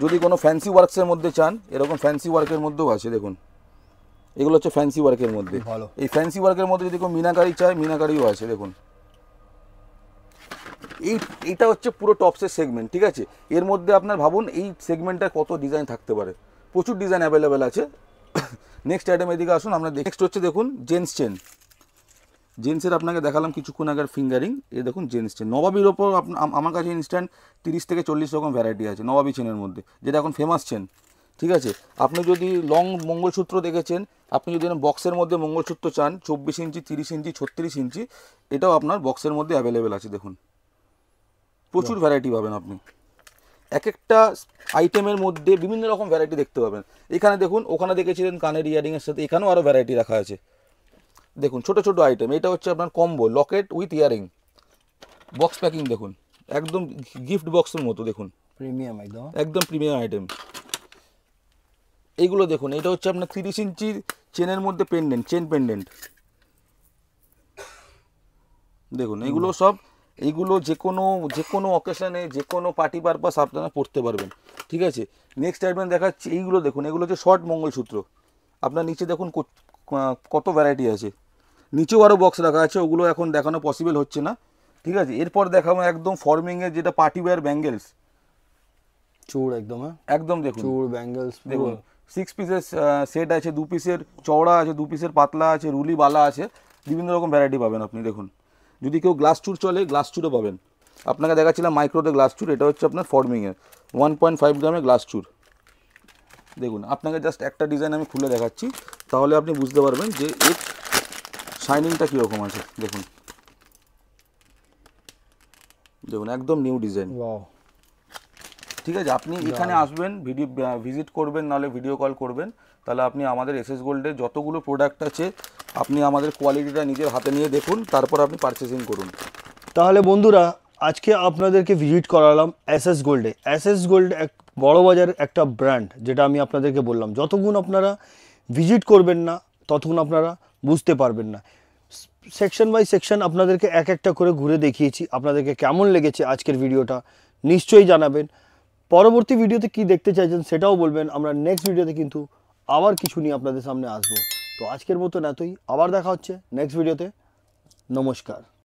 Speaker 1: যদি কোনো ফ্যান্সি ওয়ার্কসের মধ্যে চান, এরকম ফ্যান্সি ওয়ার্কের মধ্যেও আছে। দেখুন এগুলো হচ্ছে ফ্যান্সি ওয়ার্কের মধ্যে। এই ফ্যান্সি ওয়ার্কের মধ্যে যদি কোনো মিনাকারি চায়, মিনাকারিও আছে। দেখুন এইটা হচ্ছে পুরো টপসের সেগমেন্ট। ঠিক আছে, এর মধ্যে আপনার ভাবুন এই সেগমেন্টটার কত ডিজাইন থাকতে পারে, প্রচুর ডিজাইন অ্যাভেলেবেল আছে। নেক্সট আইটেম এদিকে আসুন আমরা দেখি। নেক্সট হচ্ছে দেখুন জেন্টস চেন। জেন্টসের আপনাকে দেখালাম কিছুক্ষণ আগের ফিঙ্গারিং, এই দেখুন জেন্টস চেন। নবাবির ওপর আমার কাছে ইনস্ট্যান্ট 30 থেকে 40 রকম ভ্যারাইটি আছে নবাবি চেনের মধ্যে, যেটা এখন ফেমাস চেন। ঠিক আছে, আপনি যদি লং মঙ্গলসূত্র দেখেছেন, আপনি যদি বক্সের মধ্যে মঙ্গলসূত্র চান 24 ইঞ্চি, 30 ইঞ্চি, 36 ইঞ্চি, এটাও আপনার বক্সের মধ্যে অ্যাভেলেবেল আছে। দেখুন প্রচুর ভ্যারাইটি পাবেন আপনি, এক একটা আইটেমের মধ্যে বিভিন্ন রকম ভ্যারাইটি দেখতে পাবেন। এখানে দেখুন, ওখানে দেখেছিলেন কানের ইয়ারিংয়ের সাথে, এখানেও আরও ভ্যারাইটি রাখা আছে। দেখুন ছোট ছোট আইটেম, এটা হচ্ছে আপনার combo Locket with earring, box packing. দেখুন একদম গিফট বক্সের মতো, দেখুন
Speaker 2: প্রিমিয়াম,
Speaker 1: একদম প্রিমিয়াম আইটেম। এইগুলো দেখুন, এটা হচ্ছে আপনার 30 ইঞ্চির চেনের মধ্যে পেন্ডেন্ট, চেন পেন্ডেন্ট। দেখুন এগুলো সব, এইগুলো যে কোনো অকেশনে, যে কোনো পার্টি পারপাস আপনারা পড়তে পারবেন। ঠিক আছে, নেক্সট আইটেম দেখাচ্ছি। এইগুলো দেখুন, এগুলো হচ্ছে শর্ট মঙ্গলসূত্র। আপনার নিচে দেখুন কত ভ্যারাইটি আছে, নিচেও আরও বক্স রাখা আছে, ওগুলো এখন দেখানো পসিবল হচ্ছে না। ঠিক আছে, এরপর দেখাবো একদম ফর্মিংয়ের যেটা পার্টি ওয়্যার ব্যাঙ্গেলস।
Speaker 2: চূড় একদম
Speaker 1: দেখুন
Speaker 2: চূড় ব্যাঙ্গেলস
Speaker 1: দেখুন 6 পিসের সেট আছে, 2 পিসের চওড়া আছে, 2 পিসের পাতলা আছে, রুলি বালা আছে, বিভিন্ন রকম ভ্যারাইটি পাবেন আপনি। দেখুন যদি কেউ গ্লাস চূড় চলে, গ্লাস চূড়ও পাবেন। আপনাকে দেখাচ্ছিলাম মাইক্রোতে গ্লাস চূড়, এটা হচ্ছে আপনার ফর্মিংয়ের 1.5 গ্রামের গ্লাস চূড়। দেখুন আপনাকে জাস্ট একটা ডিজাইন আমি খুলে দেখাচ্ছি, তাহলে আপনি বুঝতে পারবেন যে এর শাইনিংটা কীরকম আছে। দেখুন দেখুন একদম নিউ ডিজাইন। ঠিক আছে, আপনি এখানে আসবেন, ভিজিট করবেন, নাহলে ভিডিও কল করবেন, তাহলে আপনি আমাদের এসএস গোল্ডের যতগুলো প্রোডাক্ট আছে আপনি আমাদের কোয়ালিটিটা নিজের হাতে নিয়ে দেখুন, তারপর আপনি পারচেসিং করুন।
Speaker 2: তাহলে বন্ধুরা আজকে আপনাদেরকে ভিজিট করালাম এসএস গোল্ডে। এসএস গোল্ড এক বড়বাজার একটা ব্র্যান্ড, যেটা আমি আপনাদেরকে বললাম, যতক্ষণ আপনারা ভিজিট করবেন না ততক্ষণ আপনারা বুঝতে পারবেন না। সেকশন বাই সেকশন আপনাদেরকে এক একটা করে ঘুরে দেখিয়েছি। আপনাদেরকে কেমন লেগেছে আজকের ভিডিওটা নিশ্চয়ই জানাবেন। পরবর্তী ভিডিওতে কি দেখতে চাইছেন সেটাও বলবেন। আমরা নেক্সট ভিডিওতে কিন্তু আবার কিছু নিয়ে আপনাদের সামনে আসবো। তো আজকের মতন এতই, আবার দেখা হচ্ছে নেক্সট ভিডিওতে। নমস্কার।